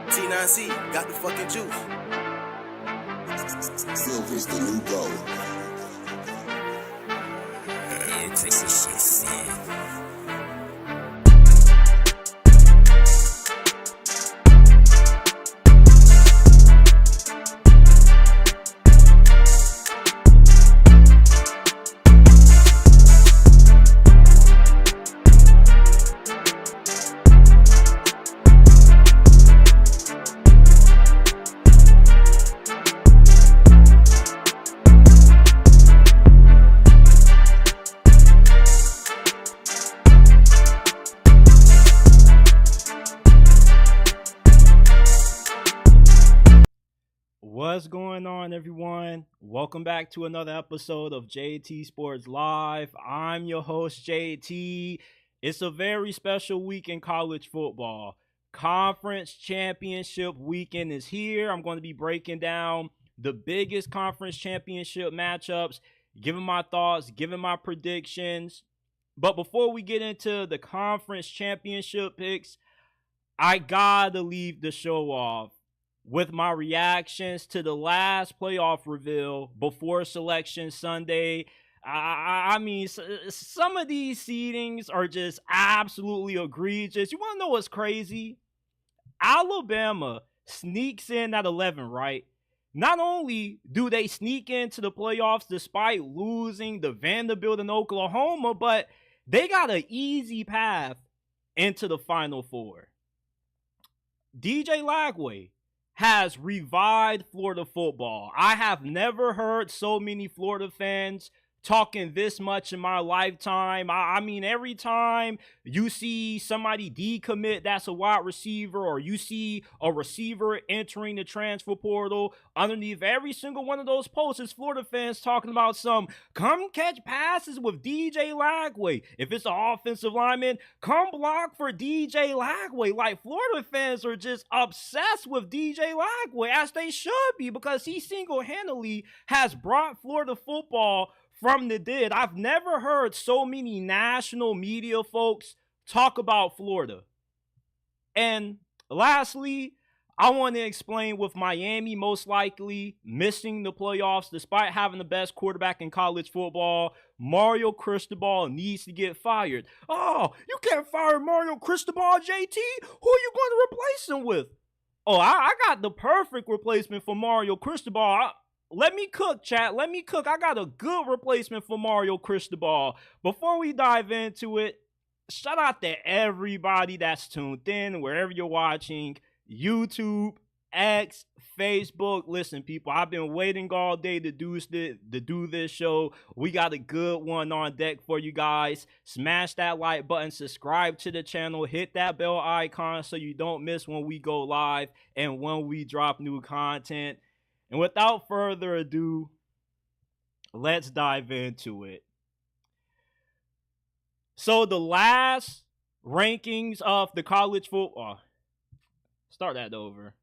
T9C got the fucking juice. Silver's the new gold. Chris, this shit's fun. What's going on, everyone? Welcome back to another episode of JT Sports Live. I'm your host, JT. It's a very special week in college football. Conference Championship weekend is here. I'm going to be breaking down the biggest conference championship matchups, giving my thoughts, giving my predictions. But before we get into the conference championship picks, I gotta leave the show off with my reactions to the last playoff reveal before Selection Sunday. I mean, some of these seedings are just absolutely egregious. You want to know what's crazy? Alabama sneaks in at 11, right? Not only do they sneak into the playoffs despite losing to Vanderbilt and Oklahoma, but they got an easy path into the Final Four. DJ Lagway has revived Florida football. I have never heard so many Florida fans talking this much in my lifetime. I mean, every time you see somebody decommit that's a wide receiver, or you see a receiver entering the transfer portal, underneath every single one of those posts is Florida fans talking about some come catch passes with DJ Lagway. If it's an offensive lineman, come block for DJ Lagway. Like, Florida fans are just obsessed with DJ Lagway, as they should be, because he single-handedly has brought Florida football from the dead. I've never heard so many national media folks talk about Florida. And lastly, I want to explain with Miami most likely missing the playoffs despite having the best quarterback in college football. Mario Cristobal needs to get fired. Oh, you can't fire Mario Cristobal, JT? Who are you going to replace him with? Oh, I got the perfect replacement for Mario Cristobal. Let me cook, chat. Let me cook. I got a good replacement for Mario Cristobal. Before we dive into it, shout out to everybody that's tuned in, wherever you're watching, YouTube, X, Facebook. Listen, people, I've been waiting all day to do this show. We got a good one on deck for you guys. Smash that like button, subscribe to the channel, hit that bell icon so you don't miss when we go live and when we drop new content. And without further ado, let's dive into it. So the last rankings of the college football... Start that over.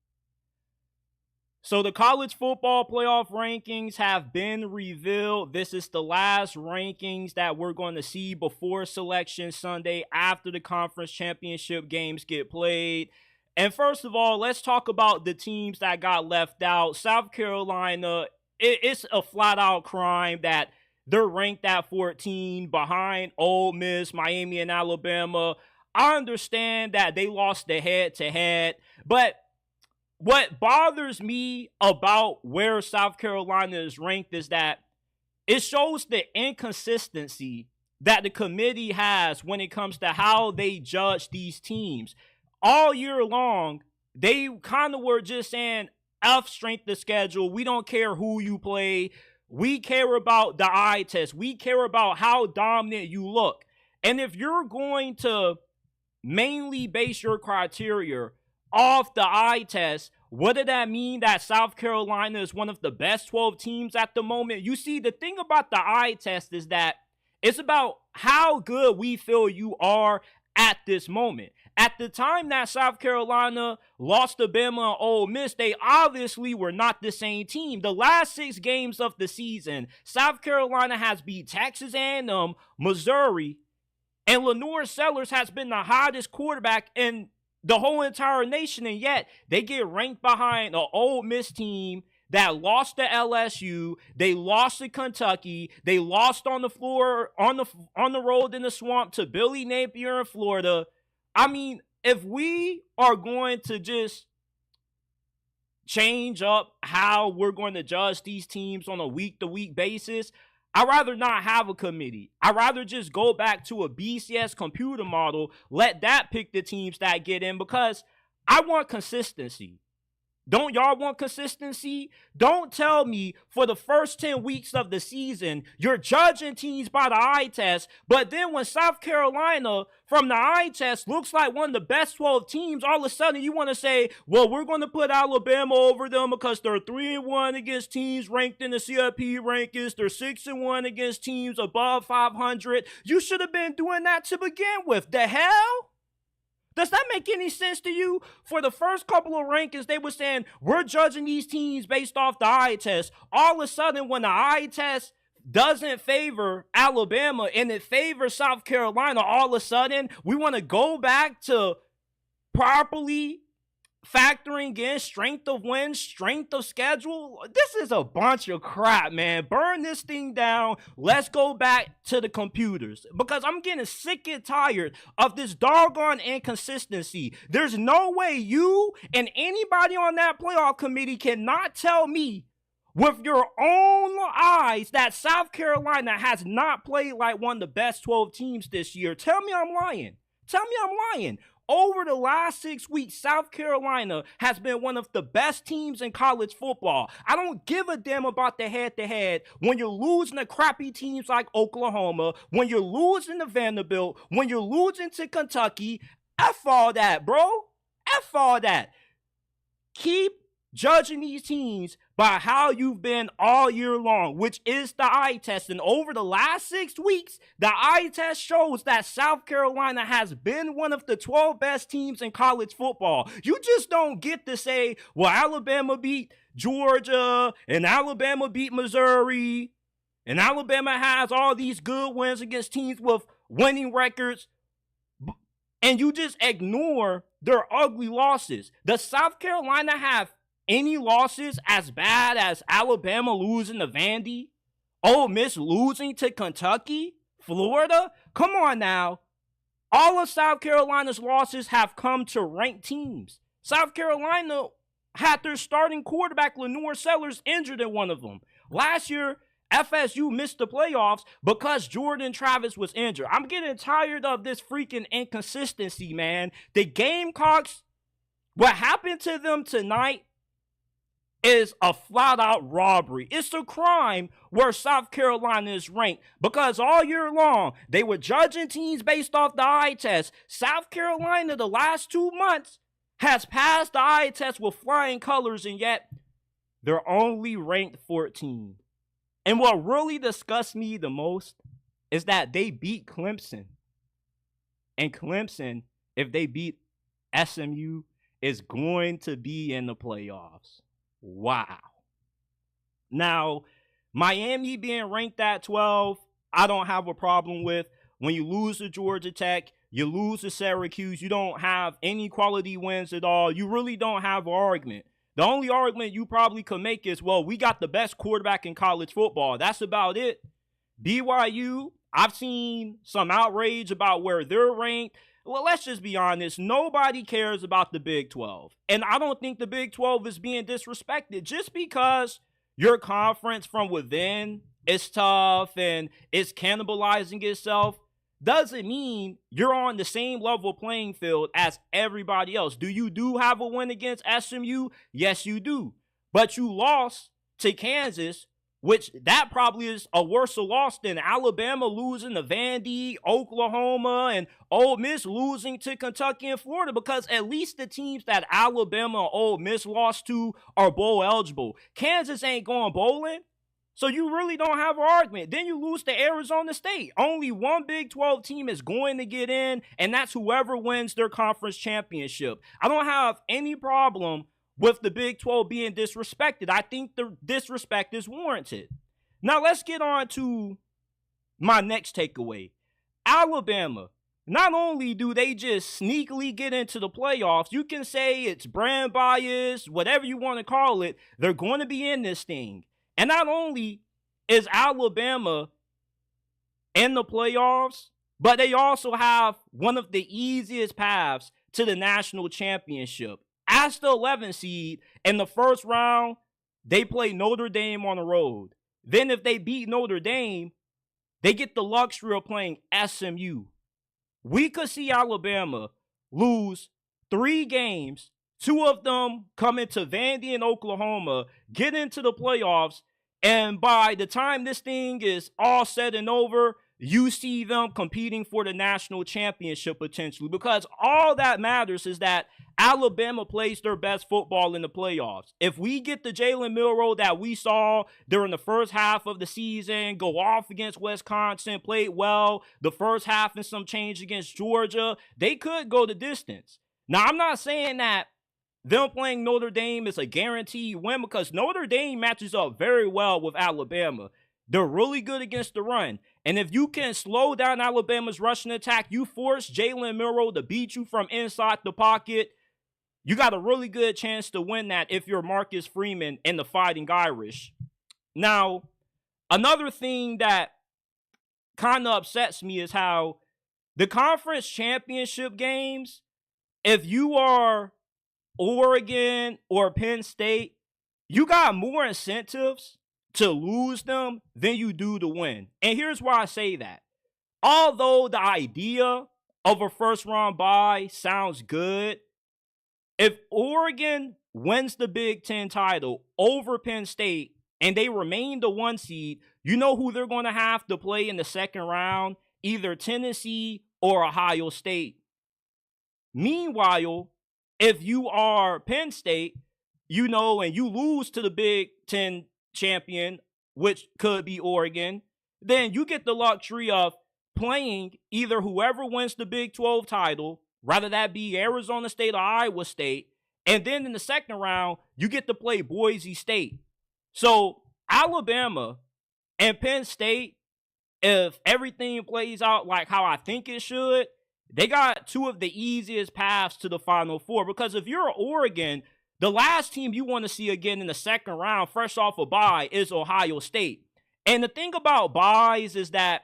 So the college football playoff rankings have been revealed. This is the last rankings that we're going to see before Selection Sunday, after the conference championship games get played. And first of all, let's talk about the teams that got left out. South Carolina, it's a flat-out crime that they're ranked at 14 behind Ole Miss, Miami, and Alabama. I understand that they lost the head-to-head, but what bothers me about where South Carolina is ranked is that it shows the inconsistency that the committee has when it comes to how they judge these teams. All year long, they kind of were just saying, F strength of schedule. We don't care who you play. We care about the eye test. We care about how dominant you look. And if you're going to mainly base your criteria off the eye test, what did that mean that South Carolina is one of the best 12 teams at the moment? You see, the thing about the eye test is that it's about how good we feel you are at this moment. At the time that South Carolina lost to Bama and Ole Miss, they obviously were not the same team. The last 6 games of the season, South Carolina has beat Texas A&M, Missouri, and Lenore Sellers has been the hottest quarterback in the whole entire nation, and yet they get ranked behind an Ole Miss team that lost to LSU, they lost to Kentucky, they lost on the floor, on the road in the swamp to Billy Napier in Florida. I mean, if we are going to just change up how we're going to judge these teams on a week-to-week basis, I'd rather not have a committee. I'd rather just go back to a BCS computer model, let that pick the teams that get in, because I want consistency. Don't y'all want consistency? Don't tell me for the first 10 weeks of the season, you're judging teams by the eye test, but then when South Carolina from the eye test looks like one of the best 12 teams, all of a sudden you want to say, well, we're going to put Alabama over them because they're 3-1 against teams ranked in the CFP Rankings. They're 6-1 against teams above 500. You should have been doing that to begin with. The hell? Does that make any sense to you? For the first couple of rankings, they were saying, we're judging these teams based off the eye test. All of a sudden, when the eye test doesn't favor Alabama and it favors South Carolina, all of a sudden, we want to go back to properly factoring in strength of win, strength of schedule. This is a bunch of crap, man. Burn this thing down. Let's go back to the computers, because I'm getting sick and tired of this doggone inconsistency. There's no way you and anybody on that playoff committee cannot tell me with your own eyes that South Carolina has not played like one of the best 12 teams this year. Tell me I'm lying. Tell me I'm lying. Over the last 6 weeks, South Carolina has been one of the best teams in college football. I don't give a damn about the head-to-head when you're losing to crappy teams like Oklahoma, when you're losing to Vanderbilt, when you're losing to Kentucky. F all that, bro. F all that. Keep judging these teams by how you've been all year long, which is the eye test. And over the last 6 weeks, the eye test shows that South Carolina has been one of the 12 best teams in college football. You just don't get to say, well, Alabama beat Georgia, and Alabama beat Missouri, and Alabama has all these good wins against teams with winning records, and you just ignore their ugly losses. Does South Carolina have any losses as bad as Alabama losing to Vandy? Ole Miss losing to Kentucky? Florida? Come on now. All of South Carolina's losses have come to ranked teams. South Carolina had their starting quarterback, Lenore Sellers, injured in one of them. Last year, FSU missed the playoffs because Jordan Travis was injured. I'm getting tired of this freaking inconsistency, man. The Gamecocks, what happened to them tonight is a flat-out robbery. It's a crime where South Carolina is ranked, because all year long, they were judging teams based off the eye test. South Carolina, the last 2 months, has passed the eye test with flying colors, and yet they're only ranked 14. And what really disgusts me the most is that they beat Clemson. And Clemson, if they beat SMU, is going to be in the playoffs. Wow. Now, Miami being ranked at 12, I don't have a problem with. When you lose to Georgia Tech, you lose to Syracuse, you don't have any quality wins at all. You really don't have an argument. The only argument you probably could make is, well, we got the best quarterback in college football. That's about it. BYU, I've seen some outrage about where they're ranked. Well, let's just be honest. Nobody cares about the Big 12. And I don't think the Big 12 is being disrespected. Just because your conference from within is tough and it's cannibalizing itself doesn't mean you're on the same level playing field as everybody else. Do you have a win against SMU? Yes, you do. But you lost to Kansas, which that probably is a worse loss than Alabama losing to Vandy, Oklahoma, and Ole Miss losing to Kentucky and Florida, because at least the teams that Alabama and Ole Miss lost to are bowl eligible. Kansas ain't going bowling, so you really don't have an argument. Then you lose to Arizona State. Only one Big 12 team is going to get in, and that's whoever wins their conference championship. I don't have any problem with the Big 12 being disrespected. I think the disrespect is warranted. Now let's get on to my next takeaway. Alabama, not only do they just sneakily get into the playoffs, you can say it's brand bias, whatever you want to call it, they're going to be in this thing. And not only is Alabama in the playoffs, but they also have one of the easiest paths to the national championship. As the 11th seed, in the first round, they play Notre Dame on the road. Then if they beat Notre Dame, they get the luxury of playing SMU. We could see Alabama lose 3 games, 2 of them come into Vandy and Oklahoma, get into the playoffs, and by the time this thing is all said and over, you see them competing for the national championship potentially, because all that matters is that Alabama plays their best football in the playoffs. If we get the Jalen Milroe that we saw during the first half of the season, go off against Wisconsin, played well, the first half and some change against Georgia, they could go the distance. Now, I'm not saying that them playing Notre Dame is a guaranteed win, because Notre Dame matches up very well with Alabama. They're really good against the run. And if you can slow down Alabama's rushing attack, you force Jalen Milroe to beat you from inside the pocket, you got a really good chance to win that if you're Marcus Freeman and the Fighting Irish. Now, another thing that kind of upsets me is how the conference championship games, if you are Oregon or Penn State, you got more incentives to lose them than you do to win. And here's why I say that. Although the idea of a first round bye sounds good, if Oregon wins the Big Ten title over Penn State and they remain the 1 seed, you know who they're going to have to play in the second round? Either Tennessee or Ohio State. Meanwhile, if you are Penn State, you know, and you lose to the Big Ten champion, which could be Oregon, then you get the luxury of playing either whoever wins the Big 12 title, rather that be Arizona State or Iowa State, and then in the second round, you get to play Boise State. So Alabama and Penn State, if everything plays out like how I think it should, they got 2 of the easiest paths to the Final Four. Because if you're Oregon, the last team you want to see again in the second round, fresh off a bye, is Ohio State. And the thing about byes is that,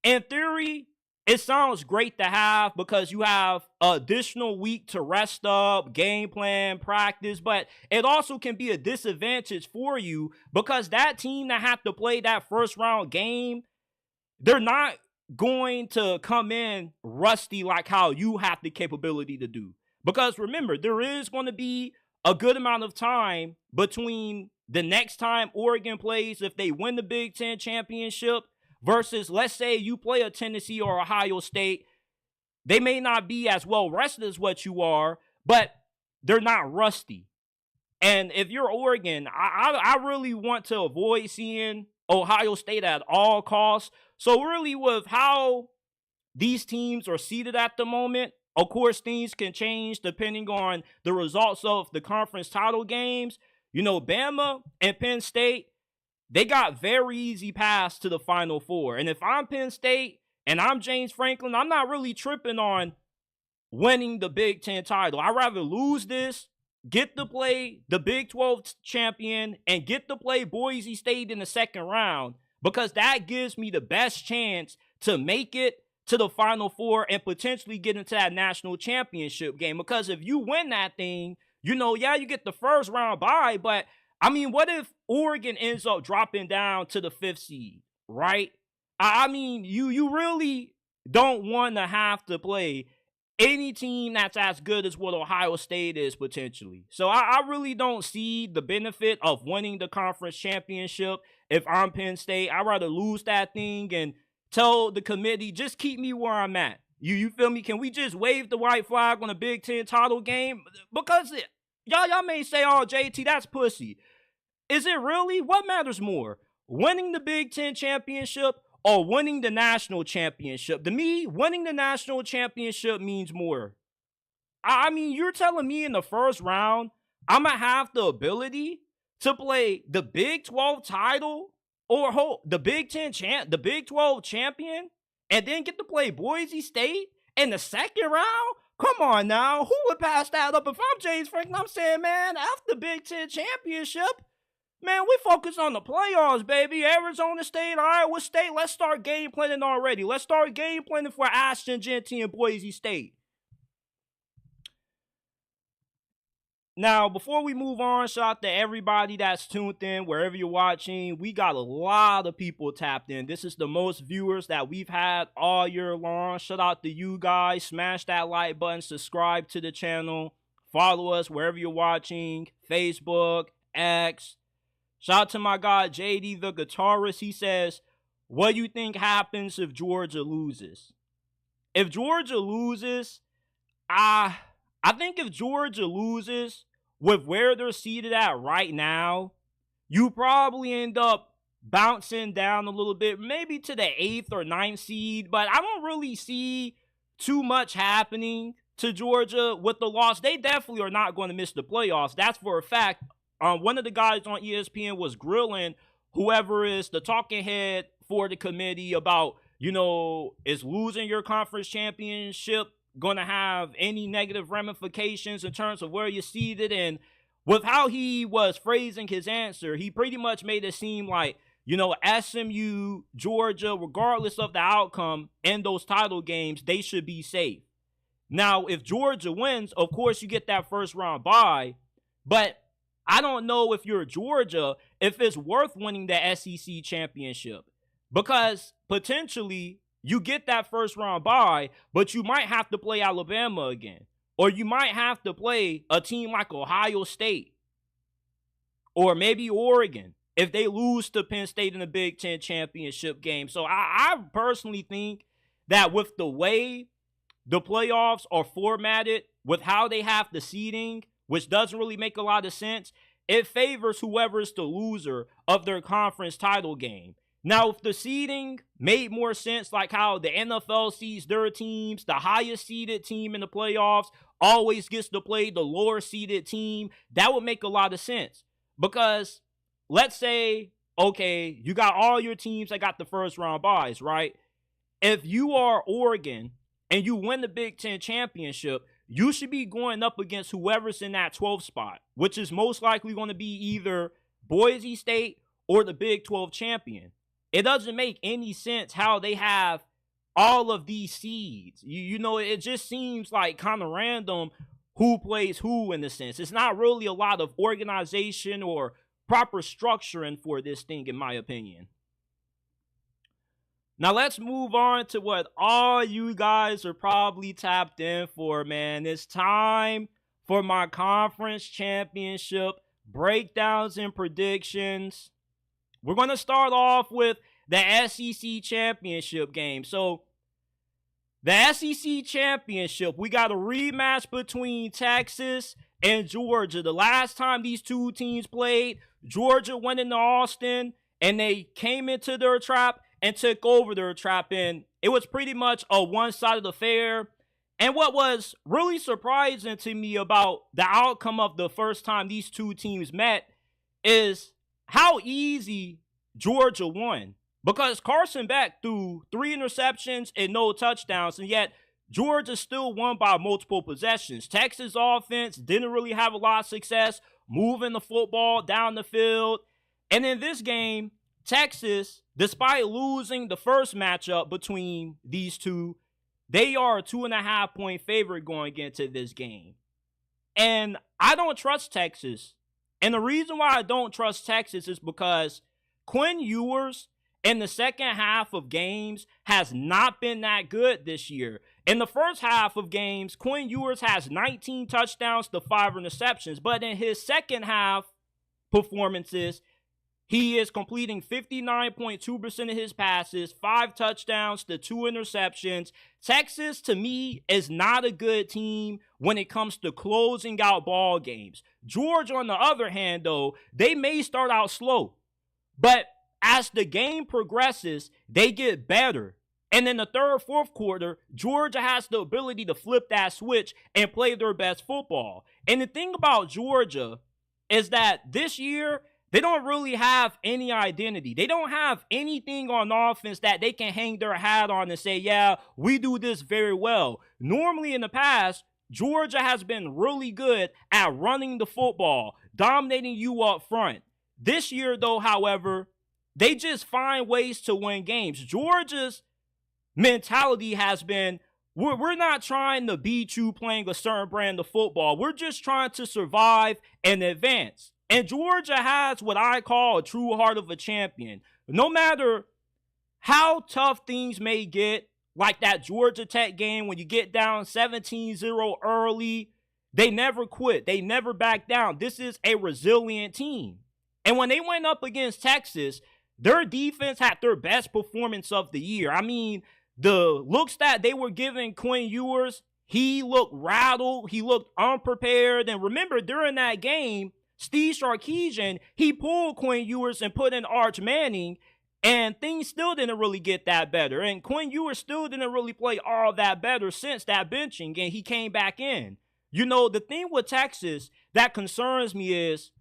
in theory, it sounds great to have because you have an additional week to rest up, game plan, practice, but it also can be a disadvantage for you because that team that have to play that first round game, they're not going to come in rusty like how you have the capability to do. Because remember, there is going to be a good amount of time between the next time Oregon plays, if they win the Big Ten championship, versus, let's say you play a Tennessee or Ohio State. They may not be as well rested as what you are, but they're not rusty. And if you're Oregon, I really want to avoid seeing Ohio State at all costs. So really with how these teams are seated at the moment, of course, things can change depending on the results of the conference title games. You know, Bama and Penn State, they got very easy paths to the Final Four. And if I'm Penn State and I'm James Franklin, I'm not really tripping on winning the Big Ten title. I'd rather lose this, get to play the Big 12 champion, and get to play Boise State in the second round, because that gives me the best chance to make it to the Final Four and potentially get into that national championship game. Because if you win that thing, you know, yeah, you get the first round bye, but I mean, what if Oregon ends up dropping down to the 5th seed, right? I mean, you really don't want to have to play any team that's as good as what Ohio State is potentially. So I really don't see the benefit of winning the conference championship if I'm Penn State. I'd rather lose that thing and tell the committee, just keep me where I'm at. You feel me? Can we just wave the white flag on a Big Ten title game? Because y'all may say, oh, JT, that's pussy. Is it really? What matters more? Winning the Big Ten championship or winning the national championship? To me, winning the national championship means more. I mean, you're telling me in the first round, I'm going to have the ability to play the Big 12 title or the Big 12 champion, and then get to play Boise State in the second round? Come on now. Who would pass that up? If I'm James Franklin, I'm saying, man, after the Big Ten Championship, man, we focus on the playoffs, baby. Arizona State, Iowa State, let's start game planning already. Let's start game planning for Ashton Genty and Boise State. Now, before we move on, shout out to everybody that's tuned in, wherever you're watching. We got a lot of people tapped in. This is the most viewers that we've had all year long. Shout out to you guys. Smash that like button, subscribe to the channel, follow us wherever you're watching, Facebook, X. Shout out to my guy, JD the guitarist. He says, what do you think happens if Georgia loses? If Georgia loses, I think if Georgia loses with where they're seated at right now, you probably end up bouncing down a little bit, maybe to the 8th or 9th seed, but I don't really see too much happening to Georgia with the loss. They definitely are not going to miss the playoffs. That's for a fact. One of the guys on ESPN was grilling whoever is the talking head for the committee about, is losing your conference championship going to have any negative ramifications in terms of where you're seated. And with how he was phrasing his answer, he pretty much made it seem like, SMU, Georgia, regardless of the outcome in those title games, they should be safe. Now, if Georgia wins, of course, you get that first round bye. But I don't know if you're Georgia, if it's worth winning the SEC championship. Because potentially you get that first round bye, but you might have to play Alabama again. Or you might have to play a team like Ohio State. Or maybe Oregon if they lose to Penn State in the Big Ten championship game. So I personally think that with the way the playoffs are formatted, with how they have the seeding, which doesn't really make a lot of sense, it favors whoever's the loser of their conference title game. Now, if the seeding made more sense, like how the NFL seeds their teams, the highest seeded team in the playoffs always gets to play the lower seeded team, that would make a lot of sense. Because let's say, okay, you got all your teams that got the first round byes, right? If you are Oregon and you win the Big Ten championship, you should be going up against whoever's in that 12th spot, which is most likely going to be either Boise State or the Big 12 champion. It doesn't make any sense how they have all of these seeds. It just seems like kind of random who plays who in a sense. It's not really a lot of organization or proper structuring for this thing, in my opinion. Now, let's move on to what all you guys are probably tapped in for, man. It's time for my conference championship breakdowns and predictions. We're going to start off with the SEC Championship game. So, the SEC Championship, we got a rematch between Texas and Georgia. The last time these two teams played, Georgia went into Austin, and they came into their trap and took over their trap. And it was pretty much a one-sided affair. And what was really surprising to me about the outcome of the first time these two teams met is how easy Georgia won. Because Carson Beck threw 3 interceptions and no touchdowns, and yet Georgia still won by multiple possessions. Texas offense didn't really have a lot of success moving the football down the field. And in this game, Texas, despite losing the first matchup between these two, they are a 2.5-point favorite going into this game. And I don't trust Texas. And the reason why I don't trust Texas is because Quinn Ewers in the second half of games has not been that good this year. In the first half of games, Quinn Ewers has 19 touchdowns to 5 interceptions. But in his second half performances, he is completing 59.2% of his passes, 5 touchdowns to 2 interceptions. Texas, to me, is not a good team when it comes to closing out ball games. Georgia, on the other hand, though, they may start out slow. But as the game progresses, they get better. And in the third, fourth quarter, Georgia has the ability to flip that switch and play their best football. And the thing about Georgia is that this year, they don't really have any identity. They don't have anything on offense that they can hang their hat on and say, yeah, we do this very well. Normally in the past, Georgia has been really good at running the football, dominating you up front. This year, though, however, they just find ways to win games. Georgia's mentality has been, we're not trying to beat you playing a certain brand of football. We're just trying to survive and advance. And Georgia has what I call a true heart of a champion. No matter how tough things may get, like that Georgia Tech game when you get down 17-0 early, they never quit. They never back down. This is a resilient team. And when they went up against Texas, their defense had their best performance of the year. I mean, the looks that they were giving Quinn Ewers, he looked rattled. He looked unprepared. And remember, during that game, Steve Sarkisian, he pulled Quinn Ewers and put in Arch Manning, and things still didn't really get that better. And Quinn Ewers still didn't really play all that better since that benching, and he came back in. You know, the thing with Texas that concerns me is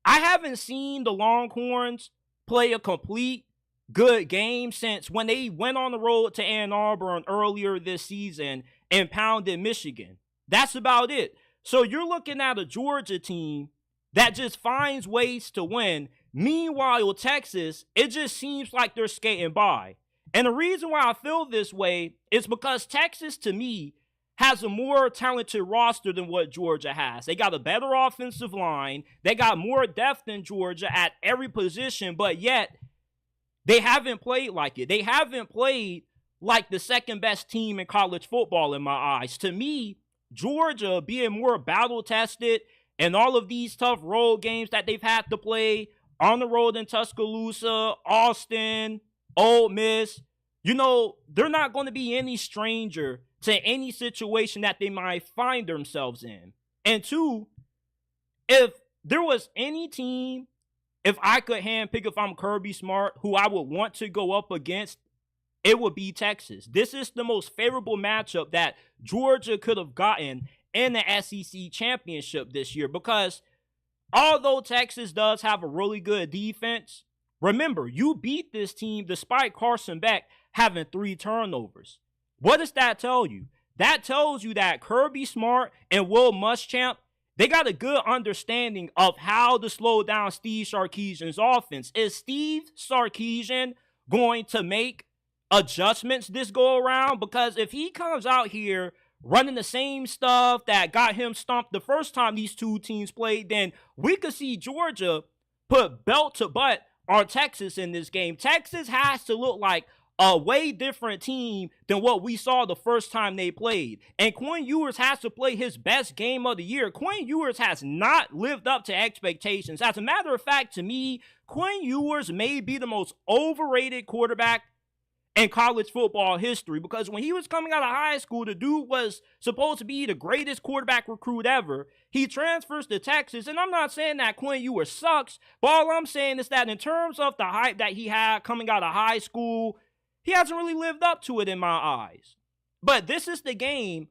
I haven't seen the Longhorns play a complete good game since when they went on the road to Ann Arbor earlier this season and pounded Michigan. That's about it. So you're looking at a Georgia team that just finds ways to win. Meanwhile, Texas, it just seems like they're skating by. And the reason why I feel this way is because Texas, to me, has a more talented roster than what Georgia has. They got a better offensive line. They got more depth than Georgia at every position, but yet they haven't played like it. They haven't played like the second best team in college football in my eyes. To me, Georgia being more battle-tested and all of these tough road games that they've had to play on the road in Tuscaloosa, Austin, Ole Miss, you know, they're not going to be any stranger to any situation that they might find themselves in. And two, if there was any team, if I could handpick, if I'm Kirby Smart, who I would want to go up against, it would be Texas. This is the most favorable matchup that Georgia could have gotten in the SEC Championship this year, because although Texas does have a really good defense, remember, you beat this team despite Carson Beck having 3 turnovers. What does that tell you? That tells you that Kirby Smart and Will Muschamp, they got a good understanding of how to slow down Steve Sarkisian's offense. Is Steve Sarkisian going to make adjustments this go around? Because if he comes out here running the same stuff that got him stumped the first time these two teams played, then we could see Georgia put belt to butt on Texas in this game. Texas has to look like a way different team than what we saw the first time they played. And Quinn Ewers has to play his best game of the year. Quinn Ewers has not lived up to expectations. As a matter of fact, to me, Quinn Ewers may be the most overrated quarterback in college football history, because when he was coming out of high school, the dude was supposed to be the greatest quarterback recruit ever. He transfers to Texas, and I'm not saying that Quinn Ewers sucks, but all I'm saying is that in terms of the hype that he had coming out of high school, he hasn't really lived up to it in my eyes. But this is the game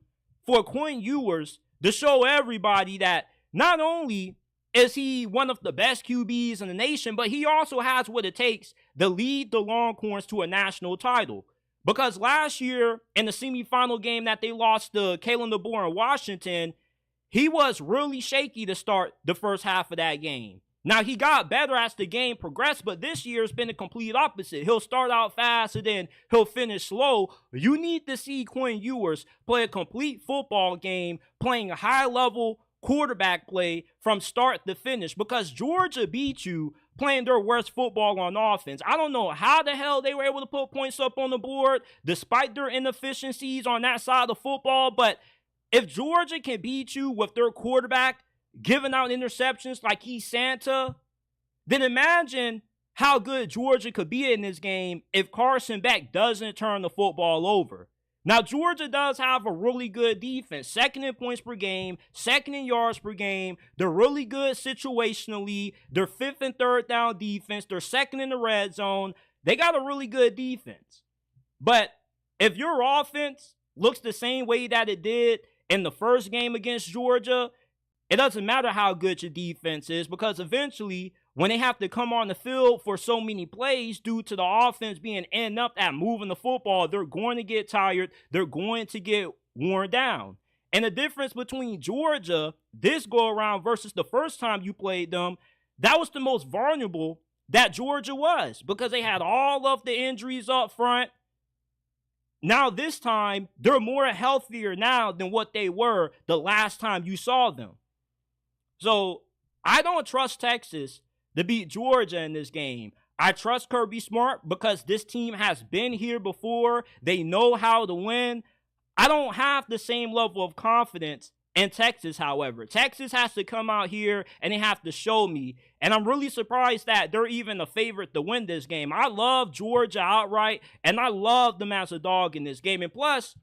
for Quinn Ewers to show everybody that not only is he one of the best QBs in the nation, but he also has what it takes to lead the Longhorns to a national title. Because last year, in the semifinal game that they lost to Kalen DeBoer in Washington, he was really shaky to start the first half of that game. Now, he got better as the game progressed, but this year has been the complete opposite. He'll start out fast and then he'll finish slow. You need to see Quinn Ewers play a complete football game, playing a high-level quarterback play from start to finish, because Georgia beat you playing their worst football on offense. I don't know how the hell they were able to put points up on the board despite their inefficiencies on that side of football, but if Georgia can beat you with their quarterback giving out interceptions like he's Santa, then imagine how good Georgia could be in this game if Carson Beck doesn't turn the football over. Now, Georgia does have a really good defense, second in points per game, second in yards per game. They're really good situationally. They're fifth and third down defense. They're second in the red zone. They got a really good defense. But if your offense looks the same way that it did in the first game against Georgia, it doesn't matter how good your defense is, because eventually when they have to come on the field for so many plays due to the offense being inept at moving the football, they're going to get tired. They're going to get worn down. And the difference between Georgia this go around versus the first time you played them, that was the most vulnerable that Georgia was because they had all of the injuries up front. Now this time, they're more healthier now than what they were the last time you saw them. So I don't trust Texas to beat Georgia in this game. I trust Kirby Smart because this team has been here before. They know how to win. I don't have the same level of confidence in Texas, however. Texas has to come out here and they have to show me. And I'm really surprised that they're even a favorite to win this game. I love Georgia outright, and I love them as a dog in this game. And plus,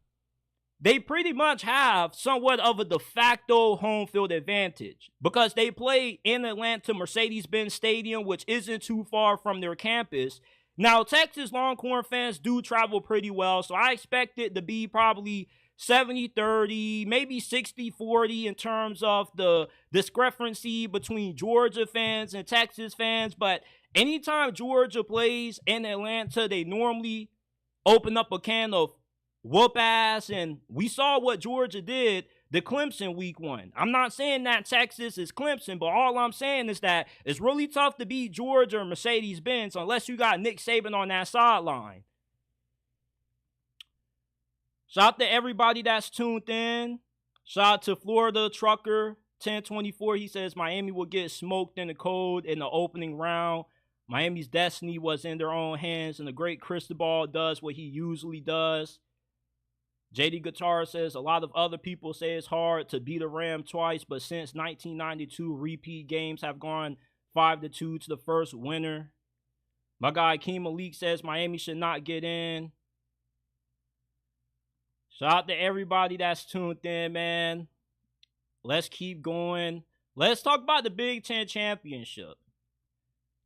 they pretty much have somewhat of a de facto home field advantage because they play in Atlanta Mercedes-Benz Stadium, which isn't too far from their campus. Now, Texas Longhorn fans do travel pretty well, so I expect it to be probably 70-30, maybe 60-40 in terms of the discrepancy between Georgia fans and Texas fans. But anytime Georgia plays in Atlanta, they normally open up a can of whoop ass, and we saw what Georgia did to Clemson week 1. I'm not saying that Texas is Clemson, but all I'm saying is that it's really tough to beat Georgia or Mercedes-Benz unless you got Nick Saban on that sideline. Shout out to everybody that's tuned in. Shout out to Florida Trucker 1024. He says Miami will get smoked in the cold in the opening round. Miami's destiny was in their own hands, and the great Cristobal does what he usually does. JD Guitar says a lot of other people say it's hard to beat a Ram twice, but since 1992, repeat games have gone 5-2 to the first winner. My guy Keem Malik says Miami should not get in. Shout out to everybody that's tuned in, man. Let's keep going. Let's talk about the Big Ten Championship.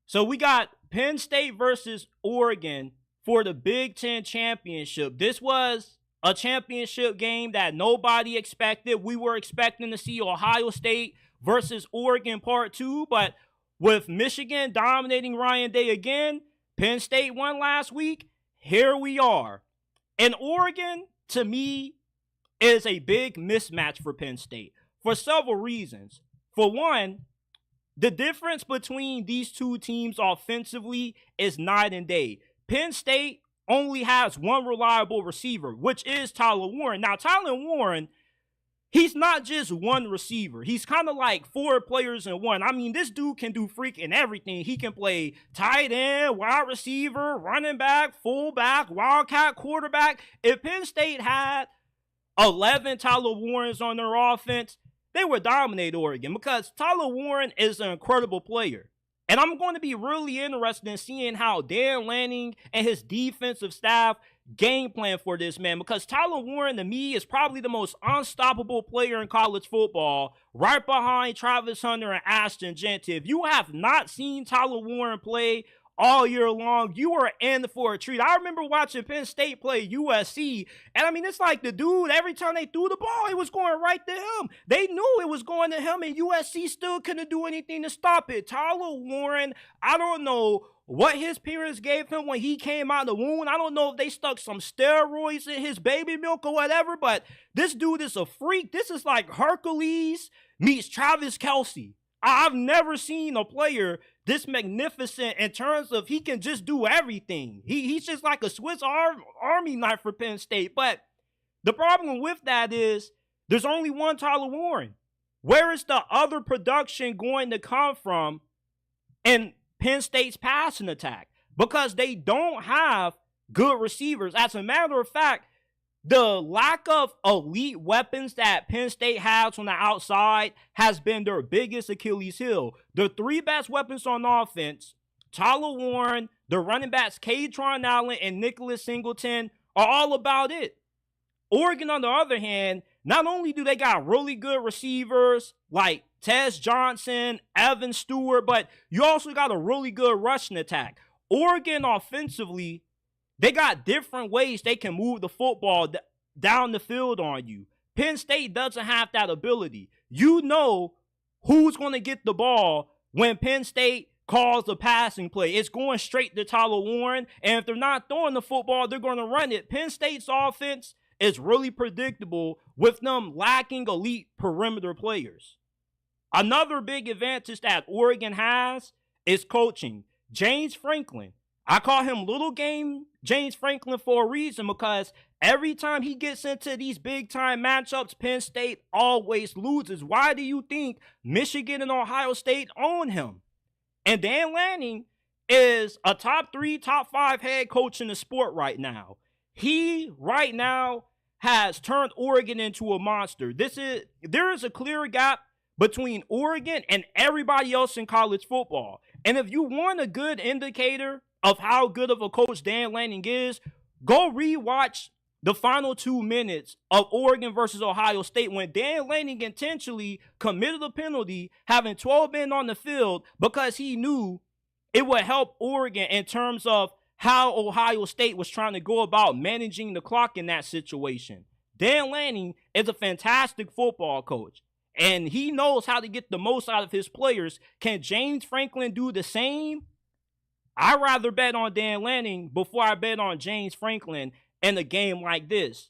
So we got Penn State versus Oregon for the Big Ten Championship. This was a championship game that nobody expected. We were expecting to see Ohio State versus Oregon Part 2, but with Michigan dominating Ryan Day again, Penn State won last week. Here we are. And Oregon, to me, is a big mismatch for Penn State for several reasons. For one, the difference between these two teams offensively is night and day. Penn State only has one reliable receiver, which is Tyler Warren. Now, Tyler Warren, he's not just one receiver. He's kind of like 4 players in one. I mean, this dude can do freaking everything. He can play tight end, wide receiver, running back, fullback, wildcat, quarterback. If Penn State had 11 Tyler Warrens on their offense, they would dominate Oregon because Tyler Warren is an incredible player. And I'm going to be really interested in seeing how Dan Lanning and his defensive staff game plan for this man, because Tyler Warren, to me, is probably the most unstoppable player in college football, right behind Travis Hunter and Ashton Jeanty. If you have not seen Tyler Warren play all year long, you are in for a treat. I remember watching Penn State play USC, and I mean, it's like the dude, every time they threw the ball, it was going right to him. They knew it was going to him, and USC still couldn't do anything to stop it. Tyler Warren, I don't know what his parents gave him when he came out of the womb. I don't know if they stuck some steroids in his baby milk or whatever, but this dude is a freak. This is like Hercules meets Travis Kelce. I've never seen a player this magnificent in terms of he can just do everything. He's just like a Swiss Army knife for Penn State. But the problem with that is there's only one Tyler Warren. Where is the other production going to come from in Penn State's passing attack? Because they don't have good receivers. As a matter of fact, the lack of elite weapons that Penn State has on the outside has been their biggest Achilles heel. The 3 best weapons on offense, Tyler Warren, the running backs Katron Allen and Nicholas Singleton, are all about it. Oregon, on the other hand, not only do they got really good receivers like Tez Johnson, Evan Stewart, but you also got a really good rushing attack. Oregon offensively, they got different ways they can move the football down the field on you. Penn State doesn't have that ability. You know who's going to get the ball when Penn State calls a passing play. It's going straight to Tyler Warren, and if they're not throwing the football, they're going to run it. Penn State's offense is really predictable with them lacking elite perimeter players. Another big advantage that Oregon has is coaching. James Franklin. I call him Little Game James Franklin for a reason, because every time he gets into these big-time matchups, Penn State always loses. Why do you think Michigan and Ohio State own him? And Dan Lanning is a top 3, top 5 head coach in the sport right now. He, right now, has turned Oregon into a monster. There is a clear gap between Oregon and everybody else in college football. And if you want a good indicator of how good of a coach Dan Lanning is, go rewatch the final 2 minutes of Oregon versus Ohio State when Dan Lanning intentionally committed a penalty, having 12 men on the field, because he knew it would help Oregon in terms of how Ohio State was trying to go about managing the clock in that situation. Dan Lanning is a fantastic football coach, and he knows how to get the most out of his players. Can James Franklin do the same? I'd rather bet on Dan Lanning before I bet on James Franklin in a game like this.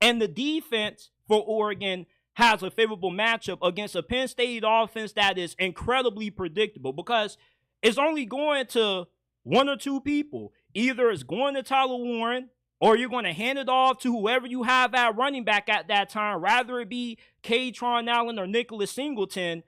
And the defense for Oregon has a favorable matchup against a Penn State offense that is incredibly predictable, because it's only going to one or two people. Either it's going to Tyler Warren, or you're going to hand it off to whoever you have at running back at that time, rather it be Katron Allen or Nicholas Singleton.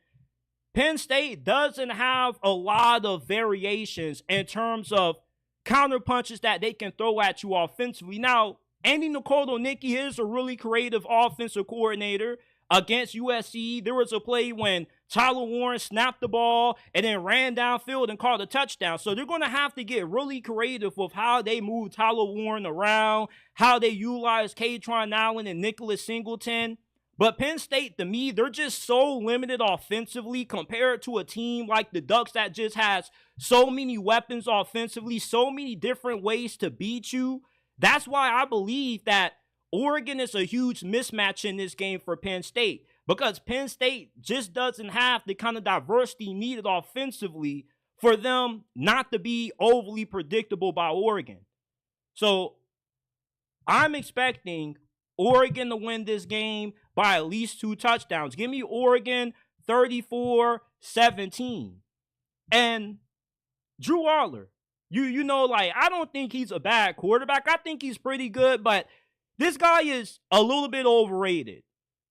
Penn State doesn't have a lot of variations in terms of counter punches that they can throw at you offensively. Now, Andy Nicki is a really creative offensive coordinator. Against USC, there was a play when Tyler Warren snapped the ball and then ran downfield and caught a touchdown. So they're going to have to get really creative with how they move Tyler Warren around, how they utilize Katron Allen and Nicholas Singleton. But Penn State, to me, they're just so limited offensively compared to a team like the Ducks that just has so many weapons offensively, so many different ways to beat you. That's why I believe that Oregon is a huge mismatch in this game for Penn State, because Penn State just doesn't have the kind of diversity needed offensively for them not to be overly predictable by Oregon. So I'm expecting Oregon to win this game by at least 2 touchdowns. Give me Oregon 34-17. And Drew Aller, you know, like, I don't think he's a bad quarterback. I think he's pretty good, but this guy is a little bit overrated.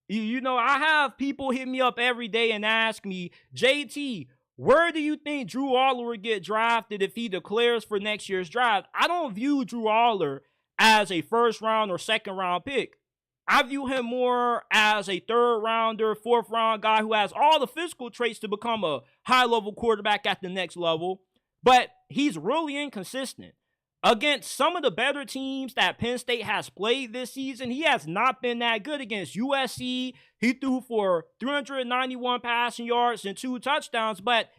You know, I have people hit me up every day and ask me, JT, where do you think Drew Aller would get drafted if he declares for next year's draft? I don't view Drew Aller as a first round or second round pick. I view him more as a third rounder, fourth round guy who has all the physical traits to become a high level quarterback at the next level, but he's really inconsistent. Against some of the better teams that Penn State has played this season, he has not been that good. Against USC, he threw for 391 passing yards and 2 touchdowns, but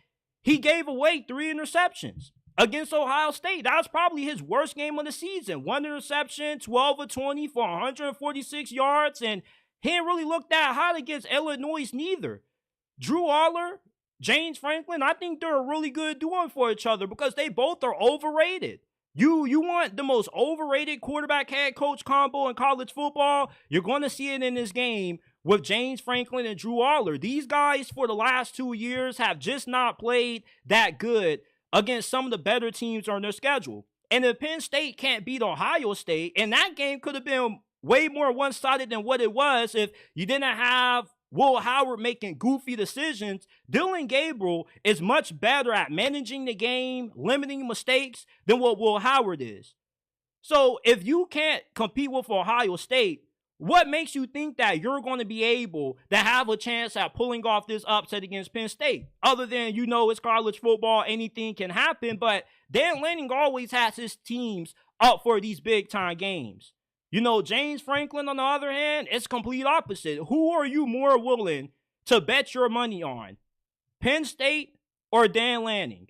he gave away 3 interceptions. Against Ohio State, that was probably his worst game of the season. 1 interception, 12 of 20 for 146 yards, and he didn't really look that hot against Illinois neither. Drew Aller, James Franklin, I think they're a really good duo for each other because they both are overrated. You want the most overrated quarterback head coach combo in college football? You're going to see it in this game with James Franklin and Drew Aller. These guys for the last 2 years have just not played that good against some of the better teams on their schedule. And if Penn State can't beat Ohio State, and that game could have been way more one-sided than what it was if you didn't have Will Howard making goofy decisions. Dylan Gabriel is much better at managing the game, limiting mistakes, than what Will Howard is. So if you can't compete with Ohio State, what makes you think that you're going to be able to have a chance at pulling off this upset against Penn State? Other than, you know, it's college football, anything can happen, but Dan Lanning always has his teams up for these big-time games. You know, James Franklin, on the other hand, it's complete opposite. Who are you more willing to bet your money on? Penn State or Dan Lanning?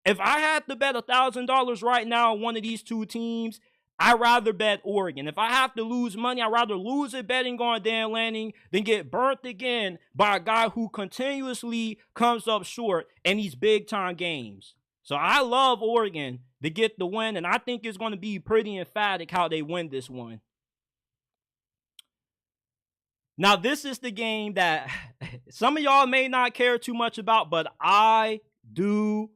If I had to bet $1,000 right now on one of these two teams, I'd rather bet Oregon. If I have to lose money, I'd rather lose it betting on Dan Lanning than get burnt again by a guy who continuously comes up short in these big-time games. So I love Oregon to get the win, and I think it's going to be pretty emphatic how they win this one. Now, this is the game that some of y'all may not care too much about, but I do.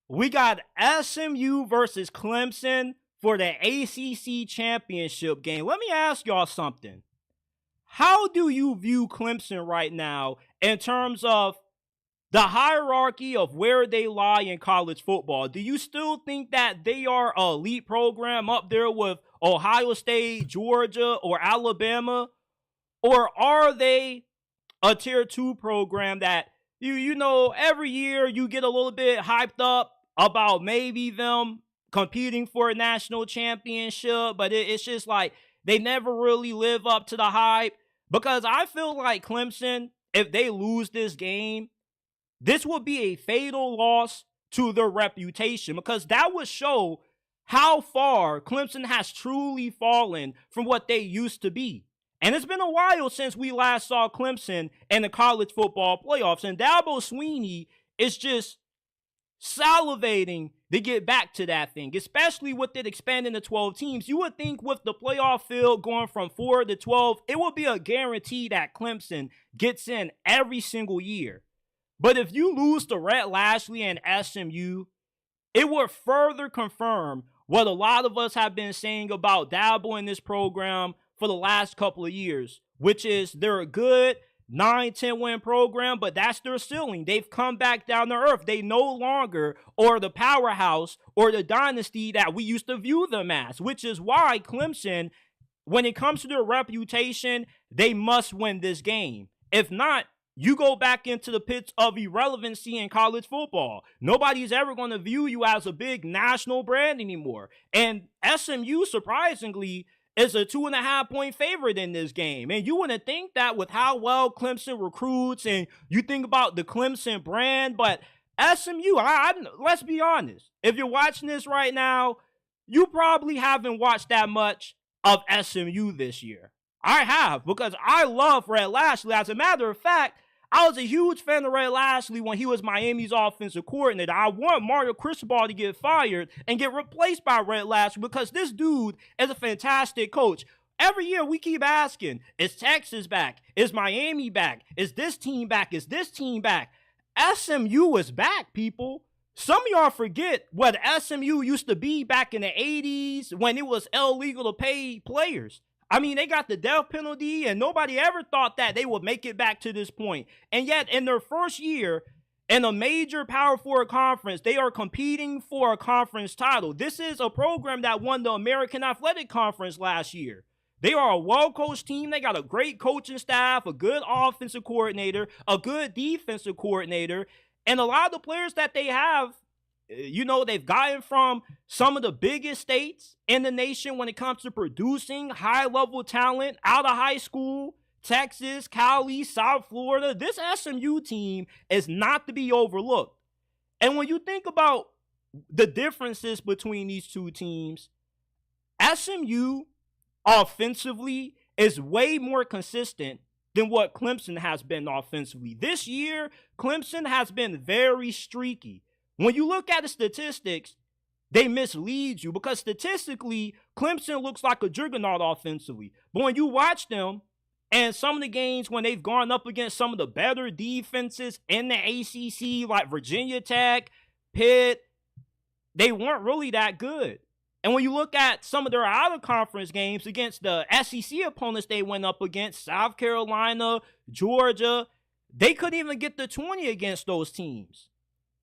We got SMU versus Clemson for the ACC Championship game. Let me ask y'all something. How do you view Clemson right now in terms of the hierarchy of where they lie in college football? Do you still think that they are an elite program up there with Ohio State, Georgia, or Alabama? Or are they a tier 2 program that, you know, every year you get a little bit hyped up about maybe them competing for a national championship, but it's just like they never really live up to the hype? Because I feel like Clemson, if they lose this game, this will be a fatal loss to their reputation, because that would show how far Clemson has truly fallen from what they used to be. And it's been a while since we last saw Clemson in the college football playoffs, and Dabo Swinney is just salivating to get back to that thing, especially with it expanding to 12 teams. You would think with the playoff field going from 4 to 12, it would be a guarantee that Clemson gets in every single year. But if you lose to Rhett Lashlee and SMU, it would further confirm what a lot of us have been saying about Dabo in this program for the last couple of years, which is they're a good 9-10 win program, but that's their ceiling. They've come back down to earth. They no longer are the powerhouse or the dynasty that we used to view them as, which is why Clemson, when it comes to their reputation, they must win this game. If not, you go back into the pits of irrelevancy in college football. Nobody's ever going to view you as a big national brand anymore. And SMU, surprisingly, is a 2.5-point favorite in this game. And you wouldn't think that with how well Clemson recruits and you think about the Clemson brand, but SMU, let's be honest. If you're watching this right now, you probably haven't watched that much of SMU this year. I have, because I love Rhett Lashlee. As a matter of fact, I was a huge fan of Rhett Lashlee when he was Miami's offensive coordinator. I want Mario Cristobal to get fired and get replaced by Rhett Lashlee, because this dude is a fantastic coach. Every year we keep asking, is Texas back? Is Miami back? Is this team back? Is this team back? SMU is back, people. Some of y'all forget what SMU used to be back in the 80s when it was illegal to pay players. I mean, they got the death penalty, and nobody ever thought that they would make it back to this point. And yet, in their first year in a major Power 4 conference, they are competing for a conference title. This is a program that won the American Athletic Conference last year. They are a well-coached team. They got a great coaching staff, a good offensive coordinator, a good defensive coordinator, and a lot of the players that they have, you know, they've gotten from some of the biggest states in the nation when it comes to producing high-level talent out of high school. Texas, Cali, South Florida. This SMU team is not to be overlooked. And when you think about the differences between these two teams, SMU offensively is way more consistent than what Clemson has been offensively. This year, Clemson has been very streaky. When you look at the statistics, they mislead you, because statistically, Clemson looks like a juggernaut offensively. But when you watch them, and some of the games when they've gone up against some of the better defenses in the ACC, like Virginia Tech, Pitt, they weren't really that good. And when you look at some of their out-of-conference games against the SEC opponents they went up against, South Carolina, Georgia, they couldn't even get the 20 against those teams.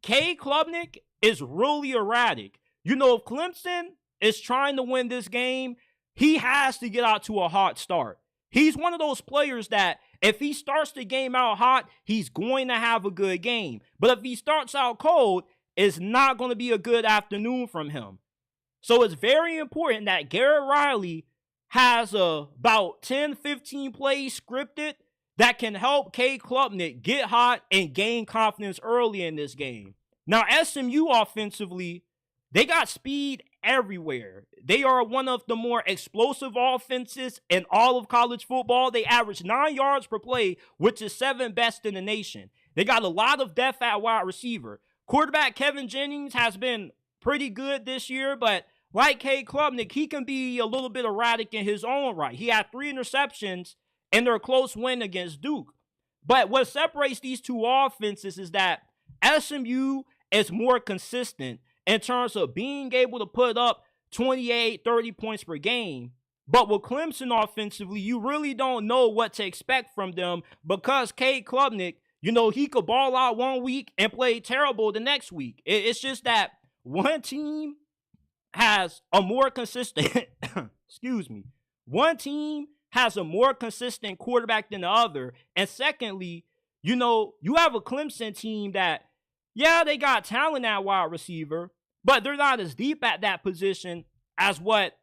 K. Klubnik is really erratic. You know, if Clemson is trying to win this game, he has to get out to a hot start. He's one of those players that if he starts the game out hot, he's going to have a good game. But if he starts out cold, it's not going to be a good afternoon from him. So it's very important that Garrett Riley has about 10, 15 plays scripted that can help K. Klubnik get hot and gain confidence early in this game. Now, SMU offensively, they got speed everywhere. They are one of the more explosive offenses in all of college football. They average 9 yards per play, which is 7th best in the nation. They got a lot of depth at wide receiver. Quarterback Kevin Jennings has been pretty good this year, but like Cade Klubnik, he can be a little bit erratic in his own right. He had 3 interceptions in their close win against Duke. But what separates these two offenses is that SMU is more consistent in terms of being able to put up 28, 30 points per game. But with Clemson offensively, you really don't know what to expect from them because Cade Klubnik, he could ball out one week and play terrible the next week. It's just that one team has a more consistent, one team has a more consistent quarterback than the other. And secondly, you have a Clemson team that, yeah, they got talent at wide receiver, but they're not as deep at that position as what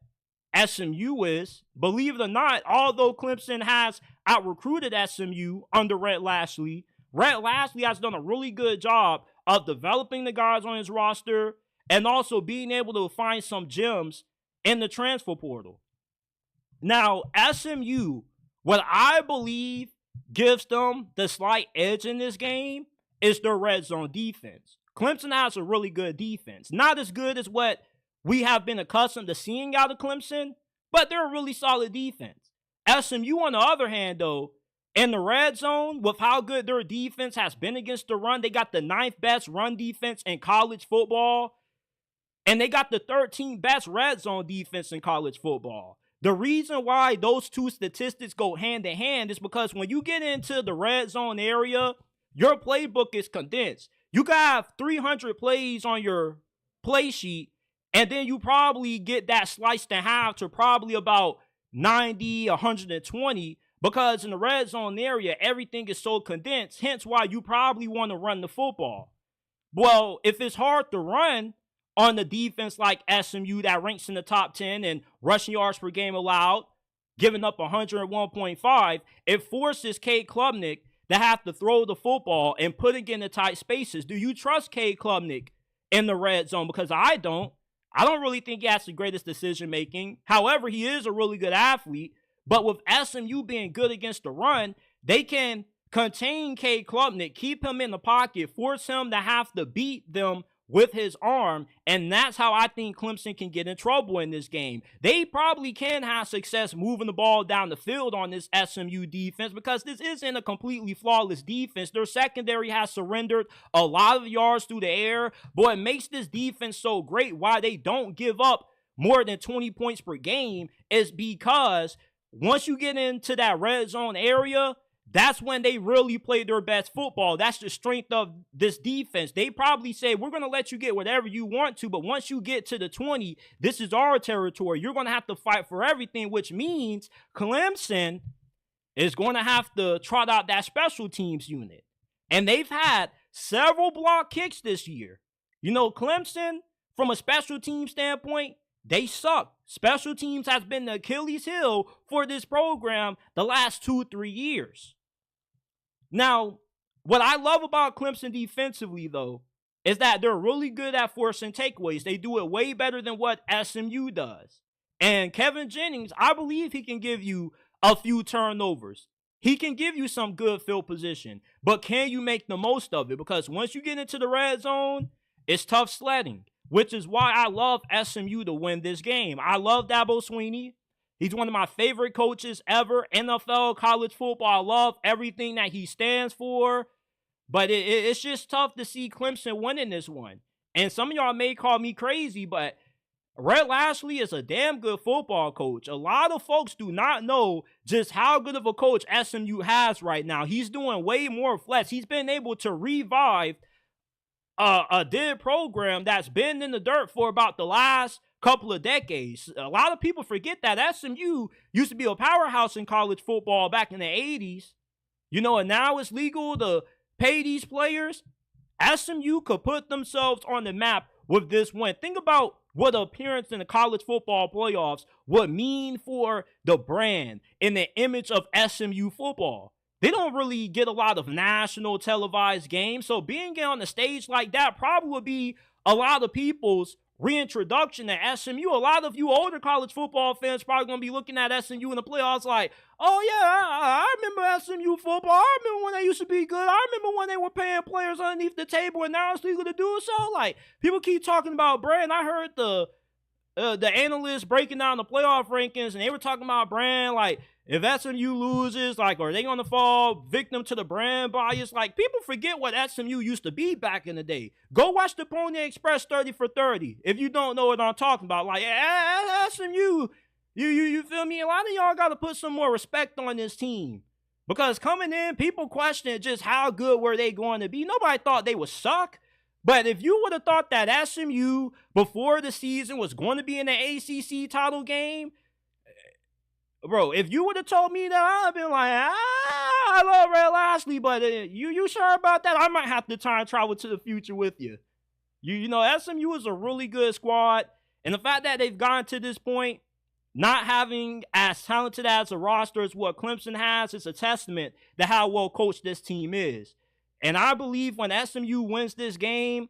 SMU is. Believe it or not, although Clemson has out-recruited SMU under Rhett Lashlee has done a really good job of developing the guys on his roster and also being able to find some gems in the transfer portal. Now, SMU, what I believe gives them the slight edge in this game is their red zone defense. Clemson has a really good defense. Not as good as what we have been accustomed to seeing out of Clemson, but they're a really solid defense. SMU, on the other hand, though, in the red zone, with how good their defense has been against the run, they got the 9th best run defense in college football, and they got the 13th best red zone defense in college football. The reason why those two statistics go hand in hand is because when you get into the red zone area, your playbook is condensed. You can have 300 plays on your play sheet, and then you probably get that sliced in half to probably about 90, 120, because in the red zone area, everything is so condensed, hence why you probably want to run the football. Well, if it's hard to run on the defense like SMU that ranks in the top 10 in rushing yards per game allowed, giving up 101.5, it forces Cade Klubnik to have to throw the football and put it in the tight spaces. Do you trust Cade Klubnik in the red zone? Because I don't. I don't really think he has the greatest decision making. However, he is a really good athlete. But with SMU being good against the run, they can contain Cade Klubnik, keep him in the pocket, force him to have to beat them with his arm, and that's how I think Clemson can get in trouble in this game. They probably can have success moving the ball down the field on this SMU defense because this isn't a completely flawless defense. Their secondary has surrendered a lot of yards through the air, but what makes this defense so great, why they don't give up more than 20 points per game, is because once you get into that red zone area, that's when they really play their best football. That's the strength of this defense. They probably say, we're going to let you get whatever you want to, but once you get to the 20, this is our territory. You're going to have to fight for everything, which means Clemson is going to have to trot out that special teams unit. And they've had several block kicks this year. Clemson, from a special team standpoint, they suck. Special teams has been the Achilles heel for this program the last 2-3 years. Now, what I love about Clemson defensively, though, is that they're really good at forcing takeaways. They do it way better than what SMU does. And Kevin Jennings, I believe he can give you a few turnovers. He can give you some good field position. But can you make the most of it? Because once you get into the red zone, it's tough sledding, which is why I love SMU to win this game. I love Dabo Swinney. He's one of my favorite coaches ever. NFL, college football. I love everything that he stands for. But it's just tough to see Clemson winning this one. And some of y'all may call me crazy, but Rhett Lashlee is a damn good football coach. A lot of folks do not know just how good of a coach SMU has right now. He's doing way more flex. He's been able to revive a dead program that's been in the dirt for about the last couple of decades. A lot of people forget that SMU used to be a powerhouse in college football back in the 80s. And now it's legal to pay these players. SMU could put themselves on the map with this win. Think about what an appearance in the college football playoffs would mean for the brand and the image of SMU football. They don't really get a lot of national televised games, so being on a stage like that probably would be a lot of people's reintroduction to SMU. A lot of you older college football fans probably going to be looking at SMU in the playoffs like, oh, yeah, I remember SMU football. I remember when they used to be good. I remember when they were paying players underneath the table and now it's legal to do so. Like, people keep talking about brand. I heard the analysts breaking down the playoff rankings, and they were talking about brand, like, if SMU loses, like, are they going to fall victim to the brand bias? Like, people forget what SMU used to be back in the day. Go watch the Pony Express 30 for 30 if you don't know what I'm talking about. Like, SMU, you feel me? A lot of y'all got to put some more respect on this team. Because coming in, people questioned just how good were they going to be. Nobody thought they would suck. But if you would have thought that SMU before the season was going to be in the ACC title game, bro, if you would have told me that, I'd have been like, I love Red Lashley, but you sure about that? I might have to time travel to the future with you. You know, SMU is a really good squad, and the fact that they've gotten to this point, not having as talented as a roster as what Clemson has, is a testament to how well coached this team is. And I believe when SMU wins this game,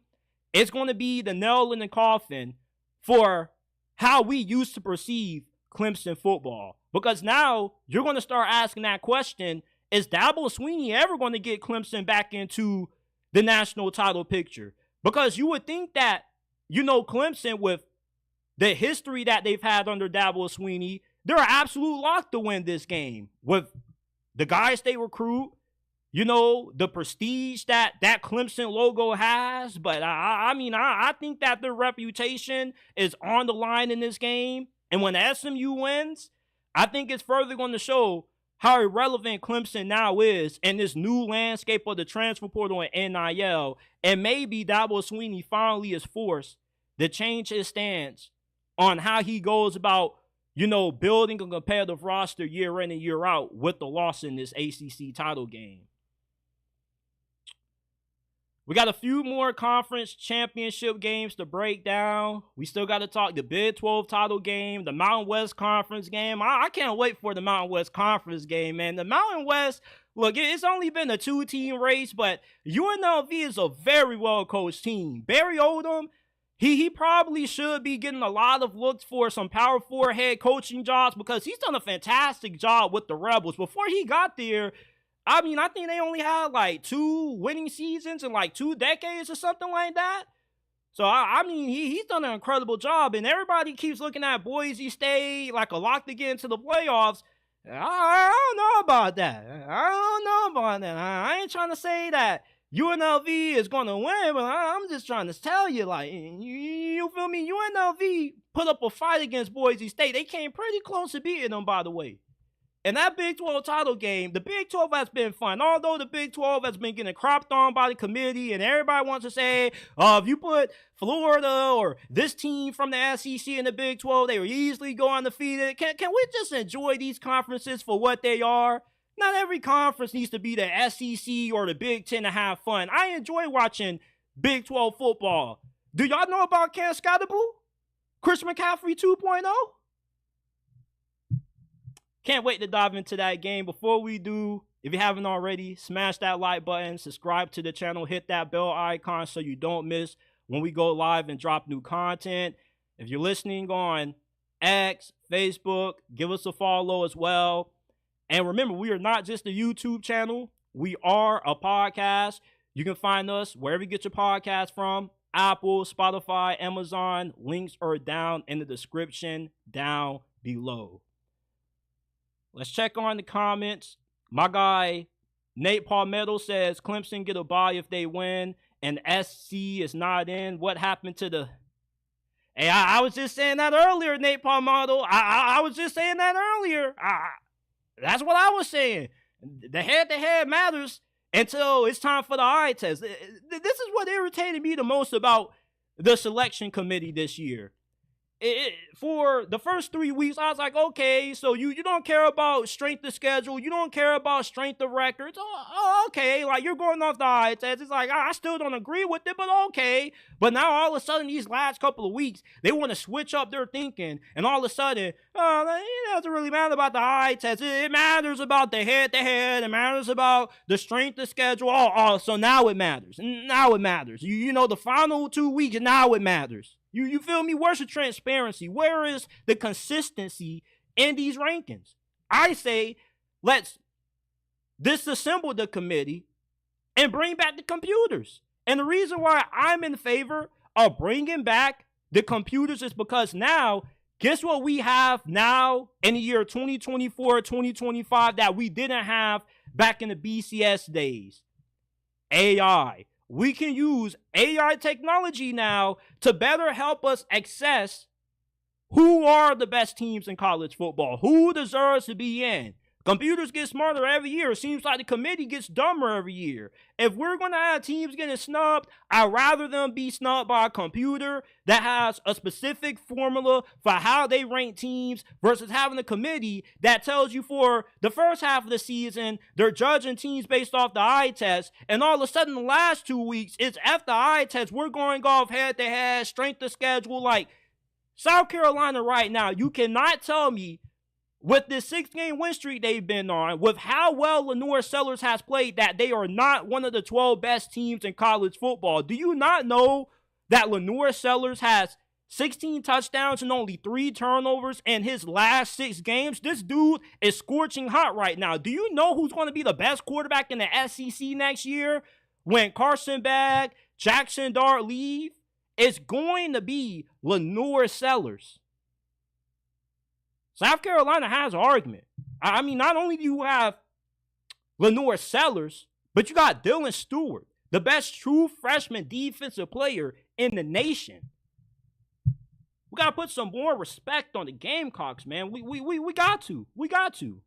it's going to be the nail in the coffin for how we used to perceive Clemson football. Because now you're going to start asking that question, is Dabo Swinney ever going to get Clemson back into the national title picture? Because you would think that, you know, Clemson, with the history that they've had under Dabo Swinney, they're an absolute lock to win this game. With the guys they recruit, you know, the prestige that Clemson logo has. But I think that their reputation is on the line in this game. And when SMU wins, I think it's further going to show how irrelevant Clemson now is in this new landscape of the transfer portal and NIL. And maybe Dabo Swinney finally is forced to change his stance on how he goes about, you know, building a competitive roster year in and year out with the loss in this ACC title game. We got a few more conference championship games to break down. We still got to talk the Big 12 title game, the Mountain West Conference game. I can't wait for the Mountain West Conference game, man. The Mountain West, look, it's only been a 2-team race, but UNLV is a very well-coached team. Barry Odom, he probably should be getting a lot of looks for some Power 4 head coaching jobs because he's done a fantastic job with the Rebels. Before he got there, I mean, I think they only had like 2 winning seasons in like 2 decades or something like that. So, I mean, he's done an incredible job. And everybody keeps looking at Boise State like a lock to get into the playoffs. I don't know about that. I ain't trying to say that UNLV is going to win, but I'm just trying to tell you, like, you feel me? UNLV put up a fight against Boise State. They came pretty close to beating them, by the way. And that Big 12 title game, the Big 12 has been fun. Although the Big 12 has been getting cropped on by the committee and everybody wants to say, if you put Florida or this team from the SEC in the Big 12, they would easily go undefeated. Can we just enjoy these conferences for what they are? Not every conference needs to be the SEC or the Big 10 to have fun. I enjoy watching Big 12 football. Do y'all know about Cam Scottaboo? Chris McCaffrey 2.0? Can't wait to dive into that game. Before we do, if you haven't already, smash that like button, subscribe to the channel, hit that bell icon so you don't miss when we go live and drop new content. If you're listening on X, Facebook, give us a follow as well. And remember, we are not just a YouTube channel. We are a podcast. You can find us wherever you get your podcast from. Apple, Spotify, Amazon. Links are down in the description down below. Let's check on the comments. My guy, Nate Palmetto, says Clemson get a bye if they win and SC is not in. What happened to the... Hey, I was just saying that earlier, Nate Palmetto. I was just saying that earlier. That's what I was saying. The head-to-head matters until it's time for the eye test. This is what irritated me the most about the selection committee this year. For the first 3 weeks, I was like, okay, so you don't care about strength of schedule. You don't care about strength of records. Oh, okay, like you're going off the eye test. It's like, I still don't agree with it, but okay. But now all of a sudden, these last couple of weeks, they want to switch up their thinking. And all of a sudden, it doesn't really matter about the eye test. It matters about the head-to-head. It matters about the strength of schedule. So now it matters. Now it matters. You know, the final 2 weeks, now it matters. You feel me? Where's the transparency? Where is the consistency in these rankings? I say, let's disassemble the committee and bring back the computers. And the reason why I'm in favor of bringing back the computers is because now, guess what we have now in the year 2024, 2025 that we didn't have back in the BCS days? AI. We can use AI technology now to better help us assess who are the best teams in college football, who deserves to be in. Computers get smarter every year. It seems like the committee gets dumber every year. If we're going to have teams getting snubbed, I'd rather them be snubbed by a computer that has a specific formula for how they rank teams versus having a committee that tells you for the first half of the season, they're judging teams based off the eye test. And all of a sudden, the last 2 weeks, it's after the eye test. We're going off head-to-head, strength of schedule. Like South Carolina right now, you cannot tell me with this 6-game win streak they've been on, with how well Lenore Sellers has played, that they are not one of the 12 best teams in college football. Do you not know that Lenore Sellers has 16 touchdowns and only 3 turnovers in his last 6 games? This dude is scorching hot right now. Do you know who's going to be the best quarterback in the SEC next year when Carson Bagg, Jackson Dart leave? It's going to be Lenore Sellers. South Carolina has an argument. I mean, not only do you have Lenore Sellers, but you got Dylan Stewart, the best true freshman defensive player in the nation. We got to put some more respect on the Gamecocks, man. We got to. We got to.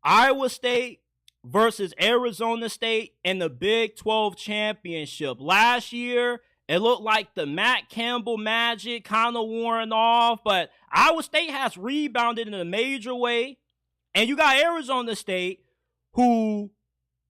Iowa State versus Arizona State in the Big 12 Championship. Last year, it looked like the Matt Campbell magic kind of worn off, but Iowa State has rebounded in a major way. And you got Arizona State, who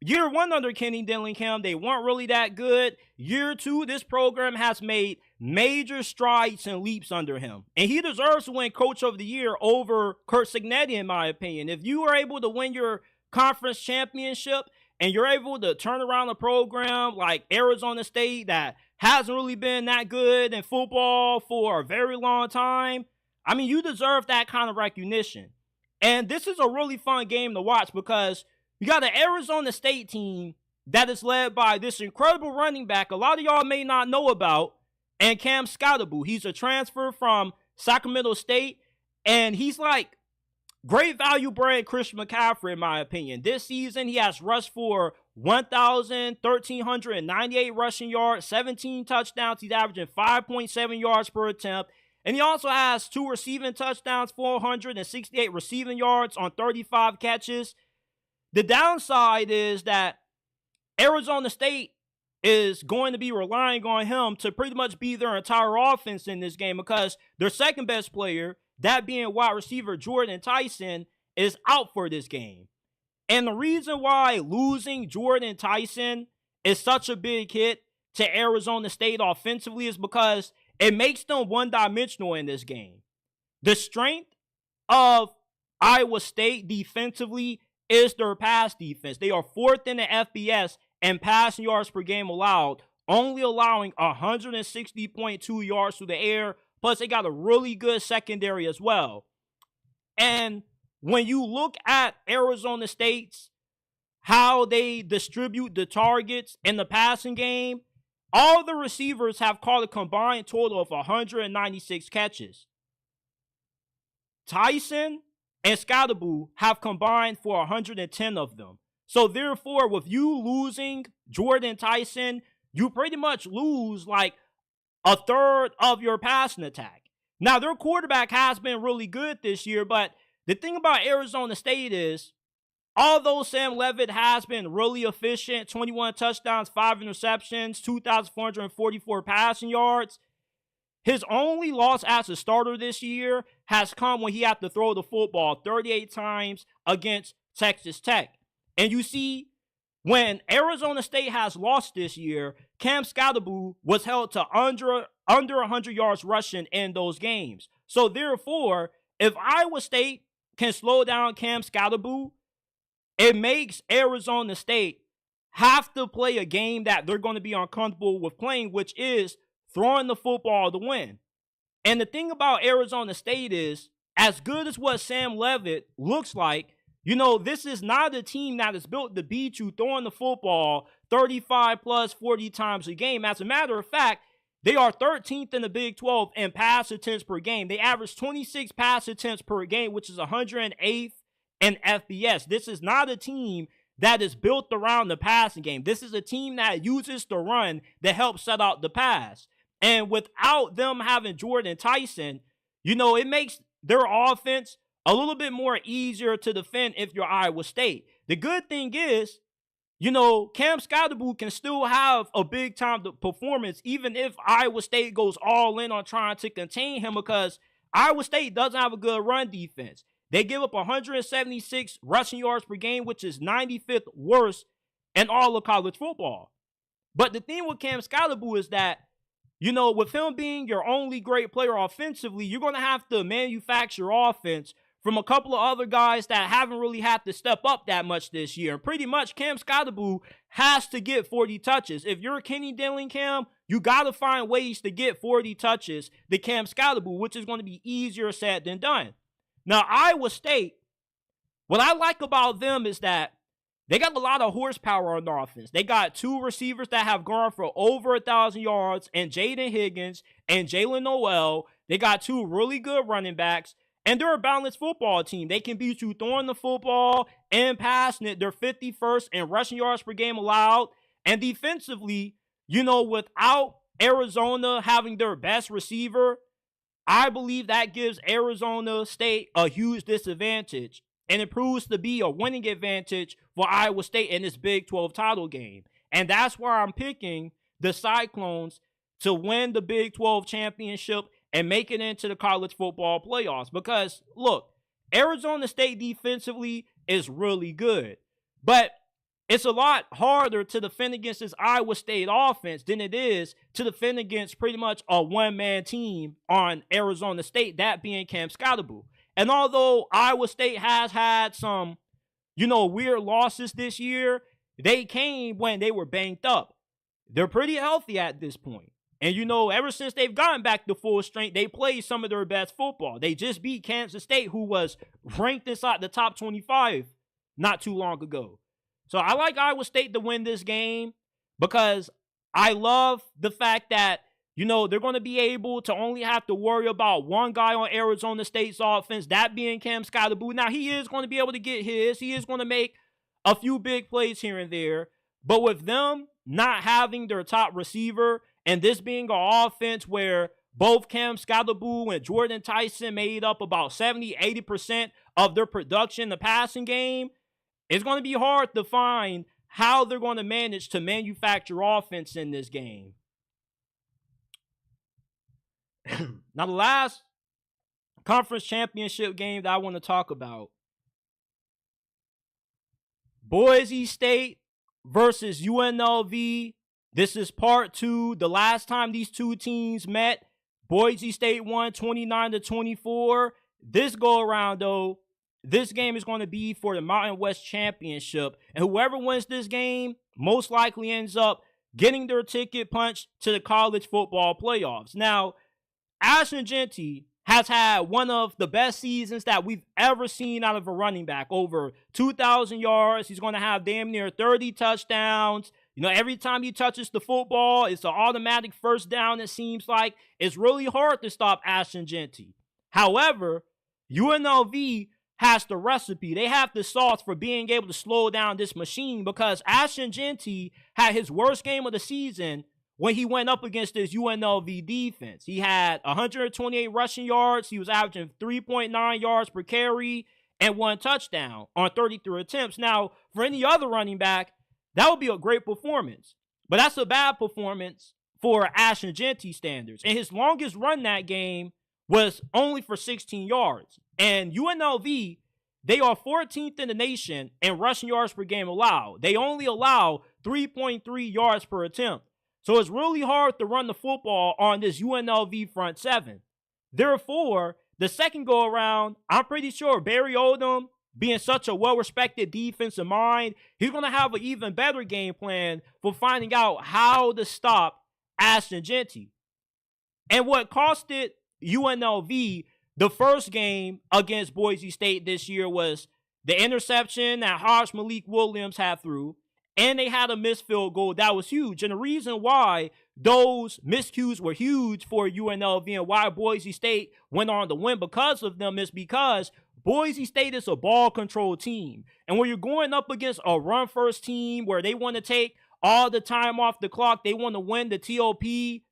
year 1 under Kenny Dillingham, they weren't really that good. Year 2, this program has made major strides and leaps under him. And he deserves to win Coach of the Year over Kurt Cignetti, in my opinion. If you are able to win your conference championship and you're able to turn around a program like Arizona State that hasn't really been that good in football for a very long time, I mean, you deserve that kind of recognition. And this is a really fun game to watch because you got an Arizona State team that is led by this incredible running back a lot of y'all may not know about, and Cam Scottaboo. He's a transfer from Sacramento State, and he's like great value brand Christian McCaffrey, in my opinion. This season, he has rushed for 1,398 rushing yards, 17 touchdowns. He's averaging 5.7 yards per attempt. And he also has 2 receiving touchdowns, 468 receiving yards on 35 catches. The downside is that Arizona State is going to be relying on him to pretty much be their entire offense in this game because their second best player, that being wide receiver Jordan Tyson, is out for this game. And the reason why losing Jordan Tyson is such a big hit to Arizona State offensively is because it makes them one-dimensional in this game. The strength of Iowa State defensively is their pass defense. They are 4th in the FBS in passing yards per game allowed, only allowing 160.2 yards through the air. Plus, they got a really good secondary as well. And when you look at Arizona State's, how they distribute the targets in the passing game, all the receivers have caught a combined total of 196 catches. Tyson and Scottaboo have combined for 110 of them. So therefore, with you losing Jordan Tyson, you pretty much lose like a third of your passing attack. Now, their quarterback has been really good this year, but the thing about Arizona State is, although Sam Leavitt has been really efficient, 21 touchdowns, 5 interceptions, 2,444 passing yards, his only loss as a starter this year has come when he had to throw the football 38 times against Texas Tech. And you see, when Arizona State has lost this year, Cam Scottaboo was held to under 100 yards rushing in those games. So therefore, if Iowa State can slow down Cam Scottaboo, it makes Arizona State have to play a game that they're going to be uncomfortable with playing, which is throwing the football to win. And the thing about Arizona State is, as good as what Sam Leavitt looks like, this is not a team that is built to beat you throwing the football 35 plus 40 times a game. As a matter of fact, they are 13th in the Big 12 in pass attempts per game. They average 26 pass attempts per game, which is 108th in FBS. This is not a team that is built around the passing game. This is a team that uses the run to help set out the pass. And without them having Jordan Tyson, it makes their offense a little bit more easier to defend if you're Iowa State. The good thing is, Cam Scottaboo can still have a big-time performance even if Iowa State goes all in on trying to contain him, because Iowa State doesn't have a good run defense. They give up 176 rushing yards per game, which is 95th worst in all of college football. But the thing with Cam Scottaboo is that, with him being your only great player offensively, you're going to have to manufacture offense from a couple of other guys that haven't really had to step up that much this year. And pretty much Cam Scottaboo has to get 40 touches. If you're Kenny Dillingham, you got to find ways to get 40 touches to Cam Scottaboo, which is going to be easier said than done. Now, Iowa State, what I like about them is that they got a lot of horsepower on the offense. They got two receivers that have gone for over 1,000 yards, and Jaden Higgins and Jalen Noel. They got two really good running backs, and they're a balanced football team. They can beat you throwing the football and passing it. They're 51st in rushing yards per game allowed. And defensively, without Arizona having their best receiver, I believe that gives Arizona State a huge disadvantage. And it proves to be a winning advantage for Iowa State in this Big 12 title game. And that's why I'm picking the Cyclones to win the Big 12 championship and make it into the college football playoffs. Because, look, Arizona State defensively is really good. But it's a lot harder to defend against this Iowa State offense than it is to defend against pretty much a one-man team on Arizona State, that being Cam Scottaboo. And although Iowa State has had some, weird losses this year, they came when they were banged up. They're pretty healthy at this point. And, ever since they've gotten back to full strength, they played some of their best football. They just beat Kansas State, who was ranked inside the top 25 not too long ago. So I like Iowa State to win this game because I love the fact that, they're going to be able to only have to worry about one guy on Arizona State's offense, that being Cam Scottaboo. Now, he is going to be able to get his. He is going to make a few big plays here and there. But with them not having their top receiver and this being an offense where both Cam Scottaboo and Jordan Tyson made up about 70-80% of their production in the passing game, it's going to be hard to find how they're going to manage to manufacture offense in this game. Now, the last conference championship game that I want to talk about, Boise State versus UNLV. This is part two. The last time these two teams met, Boise State won 29-24. This go around, though, this game is going to be for the Mountain West Championship. And whoever wins this game most likely ends up getting their ticket punched to the college football playoffs. Now, Ashton Jeanty has had one of the best seasons that we've ever seen out of a running back. Over 2,000 yards. He's going to have damn near 30 touchdowns. Every time he touches the football, it's an automatic first down, it seems like. It's really hard to stop Ashton Jeanty. However, UNLV has the recipe. They have the sauce for being able to slow down this machine, because Ashton Jeanty had his worst game of the season when he went up against this UNLV defense. He had 128 rushing yards. He was averaging 3.9 yards per carry and 1 touchdown on 33 attempts. Now, for any other running back, that would be a great performance. But that's a bad performance for Ashton Jeanty standards. And his longest run that game was only for 16 yards. And UNLV, they are 14th in the nation in rushing yards per game allowed. They only allow 3.3 yards per attempt. So it's really hard to run the football on this UNLV front seven. Therefore, the second go around, I'm pretty sure Barry Odom, being such a well-respected defensive mind, he's going to have an even better game plan for finding out how to stop Ashton Jeanty. And what costed UNLV the first game against Boise State this year was the interception that Hajj Malik Williams had through, and they had a missed field goal that was huge. And the reason why those miscues were huge for UNLV and why Boise State went on to win because of them is because Boise State is a ball control team. And when you're going up against a run-first team where they want to take all the time off the clock, they want to win the TOP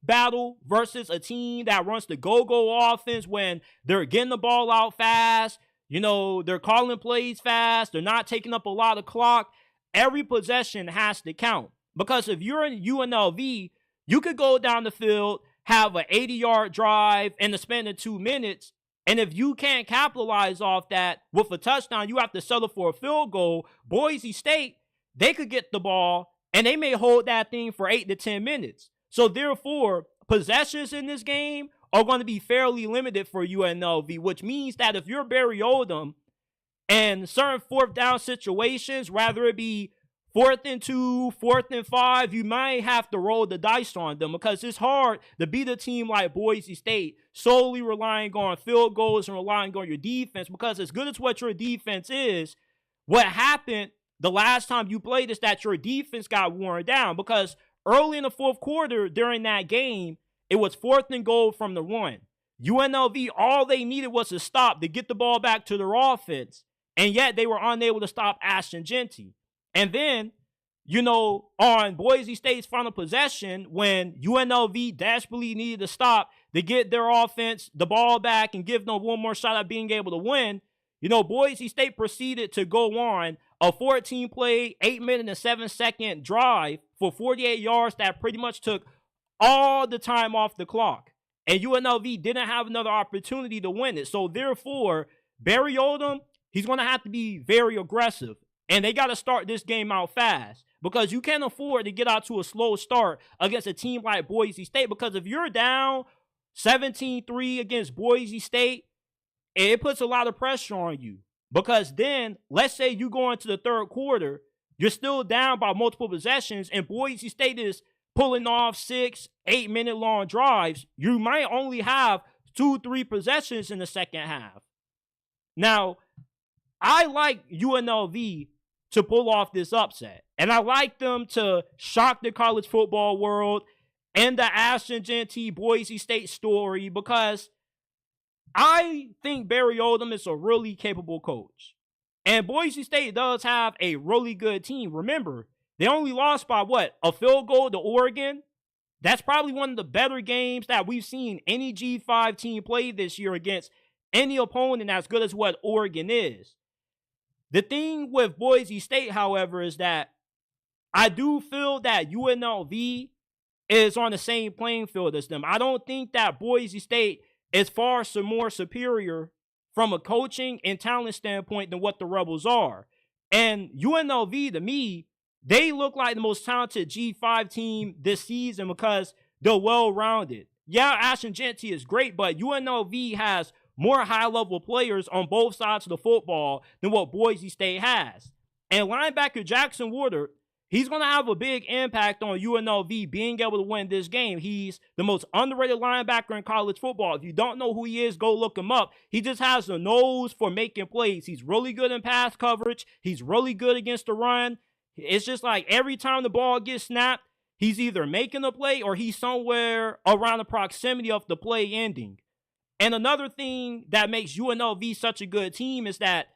battle versus a team that runs the go-go offense when they're getting the ball out fast, they're calling plays fast, they're not taking up a lot of clock. Every possession has to count. Because if you're in UNLV, you could go down the field, have an 80-yard drive in the span of 2 minutes, and if you can't capitalize off that with a touchdown, you have to settle for a field goal. Boise State, they could get the ball, and they may hold that thing for 8 to 10 minutes. So therefore, possessions in this game are going to be fairly limited for UNLV, which means that if you're Barry Odom and certain fourth down situations, whether it be 4th and 2, 4th and 5, you might have to roll the dice on them because it's hard to beat a team like Boise State solely relying on field goals and relying on your defense, because as good as what your defense is, what happened the last time you played is that your defense got worn down, because early in the fourth quarter during that game, it was 4th and goal from the 1. UNLV, all they needed was a stop to get the ball back to their offense, and yet they were unable to stop Ashton Jeanty. And then, on Boise State's final possession, when UNLV desperately needed to stop to get their offense the ball back and give them one more shot at being able to win, Boise State proceeded to go on a 14-play, 8-minute and 7-second drive for 48 yards that pretty much took all the time off the clock. And UNLV didn't have another opportunity to win it. So therefore, Barry Odom, he's going to have to be very aggressive. And they got to start this game out fast, because you can't afford to get out to a slow start against a team like Boise State, because if you're down 17-3 against Boise State, it puts a lot of pressure on you, because then let's say you go into the third quarter, you're still down by multiple possessions, and Boise State is pulling off 6-8 minute long drives. You might only have 2-3 possessions in the second half. Now, I like UNLV to pull off this upset, and I like them to shock the college football world and the Ashton Jeanty Boise State story, because I think Barry Odom is a really capable coach. And Boise State does have a really good team. Remember, they only lost by a field goal to Oregon? That's probably one of the better games that we've seen any G5 team play this year against any opponent as good as what Oregon is. The thing with Boise State, however, is that I do feel that UNLV is on the same playing field as them. I don't think that Boise State is far more superior from a coaching and talent standpoint than what the Rebels are. And UNLV, to me, they look like the most talented G5 team this season because they're well-rounded. Yeah, Ashton Jeanty is great, but UNLV has more high-level players on both sides of the football than what Boise State has. And linebacker Jackson Woodard, he's going to have a big impact on UNLV being able to win this game. He's the most underrated linebacker in college football. If you don't know who he is, go look him up. He just has a nose for making plays. He's really good in pass coverage. He's really good against the run. It's just like every time the ball gets snapped, he's either making a play or he's somewhere around the proximity of the play ending. And another thing that makes UNLV such a good team is that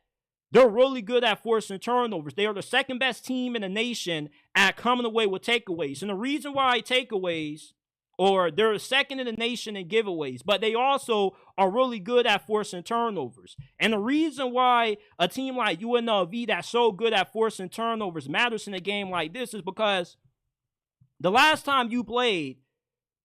they're really good at forcing turnovers. They are the second best team in the nation at coming away with takeaways. And the reason why takeaways, or they're second in the nation in giveaways, but they also are really good at forcing turnovers. And the reason why a team like UNLV that's so good at forcing turnovers matters in a game like this is because the last time you played,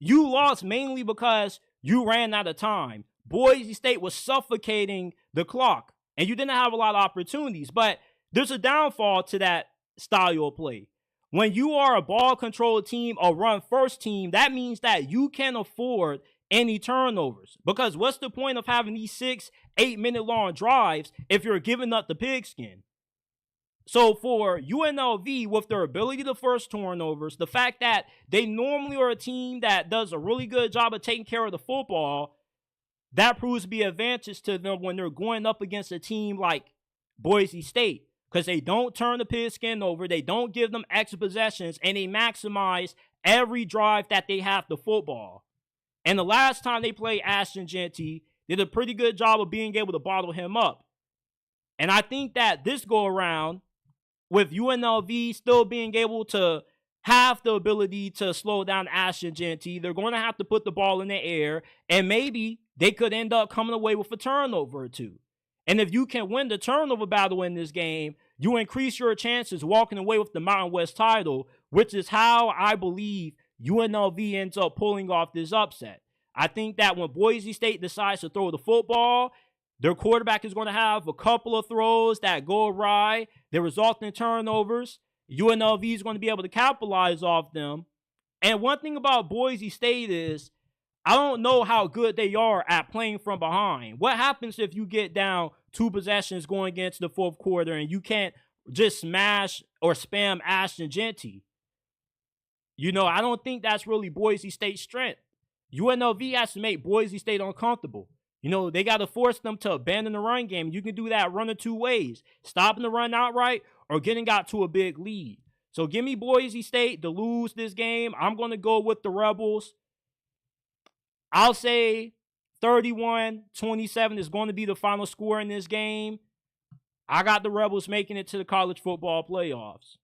you lost mainly because you ran out of time. Boise State was suffocating the clock, and you didn't have a lot of opportunities. But there's a downfall to that style of play. When you are a ball control team, a run-first team, that means that you can afford any turnovers. Because what's the point of having these 6-8 minute long drives if you're giving up the pigskin? So for UNLV, with their ability to force turnovers, the fact that they normally are a team that does a really good job of taking care of the football, that proves to be an advantage to them when they're going up against a team like Boise State, because they don't turn the pigskin over, they don't give them extra possessions, and they maximize every drive that they have the football. And the last time they played Ashton Jeanty, did a pretty good job of being able to bottle him up. And I think that this go around, with UNLV still being able to have the ability to slow down Ashton Jeanty, they're going to have to put the ball in the air, and maybe they could end up coming away with a turnover or two. And if you can win the turnover battle in this game, you increase your chances walking away with the Mountain West title, which is how I believe UNLV ends up pulling off this upset. I think that when Boise State decides to throw the football, their quarterback is going to have a couple of throws that go awry. They result in turnovers. UNLV is going to be able to capitalize off them. And one thing about Boise State is, I don't know how good they are at playing from behind. What happens if you get down 2 possessions going into the fourth quarter and you can't just smash or spam Ashton Jeanty? You know, I don't think that's really Boise State's strength. UNLV has to make Boise State uncomfortable. You know, they got to force them to abandon the run game. You can do that one of 2 ways: stopping the run outright or getting out to a big lead. So give me Boise State to lose this game. I'm going to go with the Rebels. I'll say 31-27 is going to be the final score in this game. I got the Rebels making it to the college football playoffs.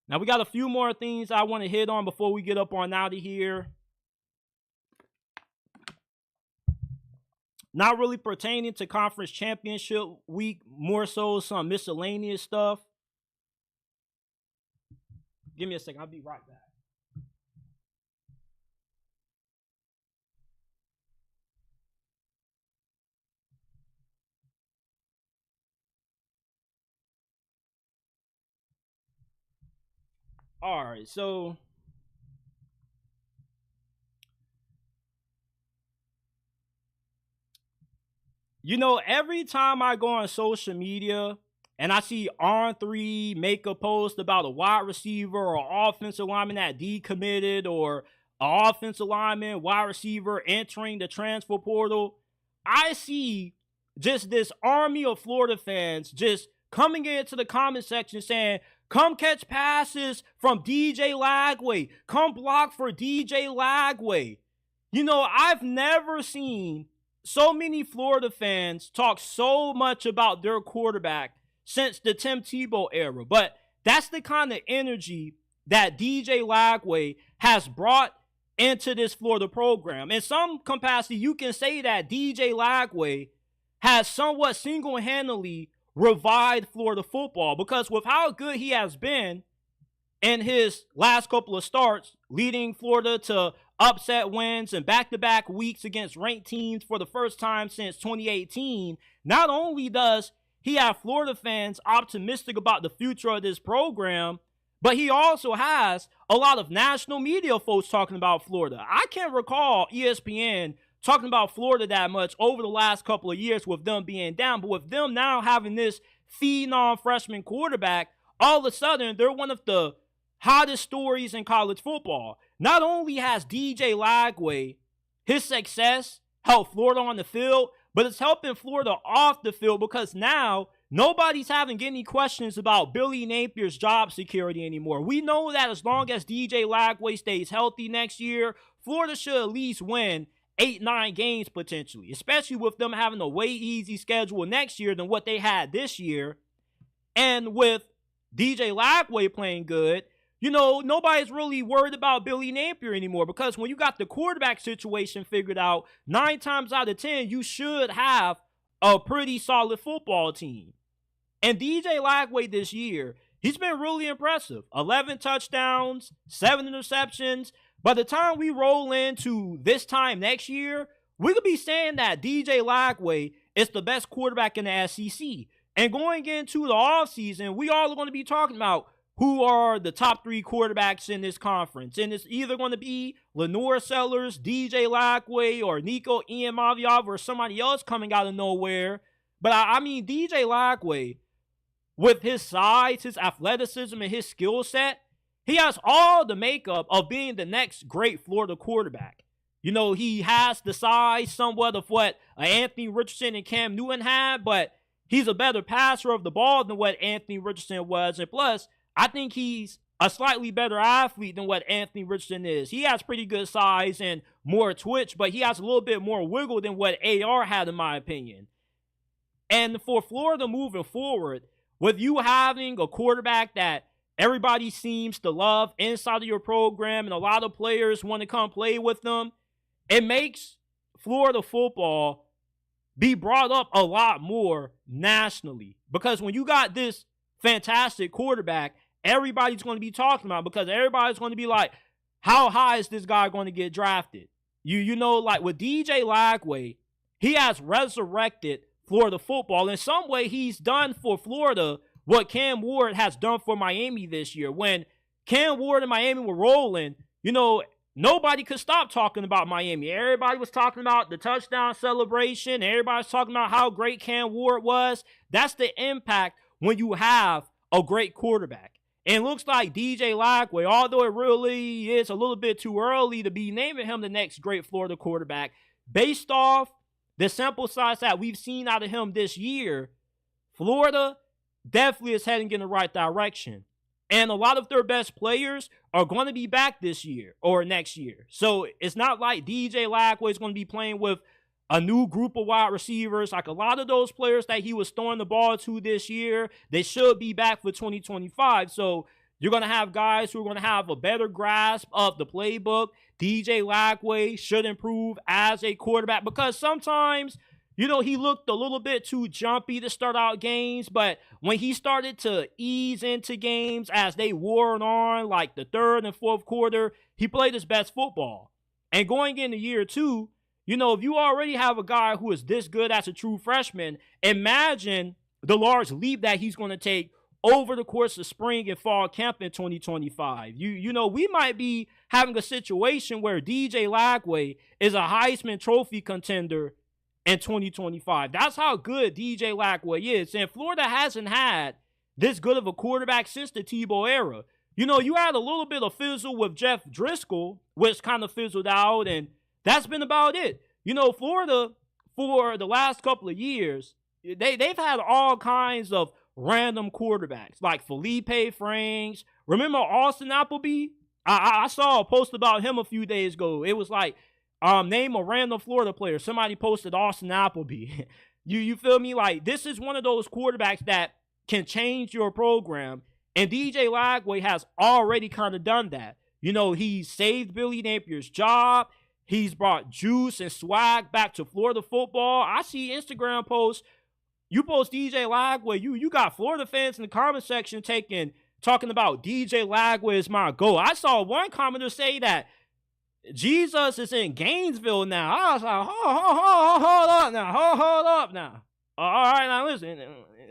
Now, we got a few more things I want to hit on before we get up on out of here. Not really pertaining to conference championship week, more so some miscellaneous stuff. Give me a second, I'll be right back. All right, so you know, every time I go on social media and I see On3 make a post about a wide receiver or offensive lineman that decommitted, or an offensive lineman, wide receiver entering the transfer portal, I see just this army of Florida fans just coming into the comment section saying, come catch passes from DJ Lagway. Come block for DJ Lagway. You know, I've never seen so many Florida fans talk so much about their quarterback since the Tim Tebow era. But that's the kind of energy that DJ Lagway has brought into this Florida program. In some capacity, you can say that DJ Lagway has somewhat single-handedly revived Florida football, because with how good he has been in his last couple of starts, leading Florida to upset wins and back-to-back weeks against ranked teams for the first time since 2018, not only does he have Florida fans optimistic about the future of this program, but he also has a lot of national media folks talking about Florida. I can't recall ESPN talking about Florida that much over the last couple of years with them being down, but with them now having this phenom freshman quarterback, all of a sudden they're one of the hottest stories in college football. Not only has DJ Lagway, his success helped Florida on the field, but it's helping Florida off the field, because now nobody's having any questions about Billy Napier's job security anymore. We know that as long as DJ Lagway stays healthy next year, Florida should at least win 8-9 games potentially, especially with them having a way easy schedule next year than what they had this year. And with DJ Lagway playing good, you know, nobody's really worried about Billy Napier anymore, because when you got the quarterback situation figured out, 9 times out of 10, you should have a pretty solid football team. And DJ Lagway this year, he's been really impressive. 11 touchdowns, 7 interceptions. By the time we roll into this time next year, we could be saying that DJ Lagway is the best quarterback in the SEC. And going into the offseason, we all are going to be talking about who are the top 3 quarterbacks in this conference. And it's either going to be Lenore Sellers, DJ Lagway, or Nico Iamaleava, or somebody else coming out of nowhere. But I mean, DJ Lagway, with his size, his athleticism, and his skill set, he has all the makeup of being the next great Florida quarterback. You know, he has the size somewhat of what Anthony Richardson and Cam Newton had, but he's a better passer of the ball than what Anthony Richardson was. And plus, I think he's a slightly better athlete than what Anthony Richardson is. He has pretty good size and more twitch, but he has a little bit more wiggle than what AR had, in my opinion. And for Florida moving forward, with you having a quarterback that everybody seems to love inside of your program and a lot of players want to come play with them, it makes Florida football be brought up a lot more nationally. Because when you got this fantastic quarterback, everybody's going to be talking about it, because everybody's going to be like, how high is this guy going to get drafted? You know, like with DJ Lagway, he has resurrected Florida football. In some way, he's done for Florida what Cam Ward has done for Miami this year. When Cam Ward and Miami were rolling, you know, nobody could stop talking about Miami. Everybody was talking about the touchdown celebration. Everybody was talking about how great Cam Ward was. That's the impact when you have a great quarterback. And it looks like DJ Lagway, although it really is a little bit too early to be naming him the next great Florida quarterback, based off the sample size that we've seen out of him this year, Florida definitely is heading in the right direction. And a lot of their best players are going to be back this year or next year. So it's not like DJ Lagway is going to be playing with a new group of wide receivers. Like a lot of those players that he was throwing the ball to this year, they should be back for 2025. So you're going to have guys who are going to have a better grasp of the playbook. DJ Lagway should improve as a quarterback, because sometimes, you know, he looked a little bit too jumpy to start out games, but when he started to ease into games as they wore on, like the third and fourth quarter, he played his best football. And going into year 2, you know, if you already have a guy who is this good as a true freshman, imagine the large leap that he's going to take over the course of spring and fall camp in 2025. You know, we might be having a situation where DJ Lagway is a Heisman Trophy contender in 2025. That's how good DJ Lagway is. And Florida hasn't had this good of a quarterback since the Tebow era. You know, you had a little bit of fizzle with Jeff Driscoll, which kind of fizzled out, and that's been about it. You know, Florida, for the last couple of years, they've had all kinds of random quarterbacks, like Felipe Franks. Remember Austin Appleby? I saw a post about him a few days ago. It was like, name a random Florida player. Somebody posted Austin Appleby. you feel me? Like, this is one of those quarterbacks that can change your program. And DJ Lagway has already kind of done that. You know, he saved Billy Napier's job. He's brought juice and swag back to Florida football. I see Instagram posts. You post DJ Lagway, you got Florida fans in the comment section talking about DJ Lagway is my GOAT. I saw one commenter say that Jesus is in Gainesville now. I was like, hold up now. All right, now listen,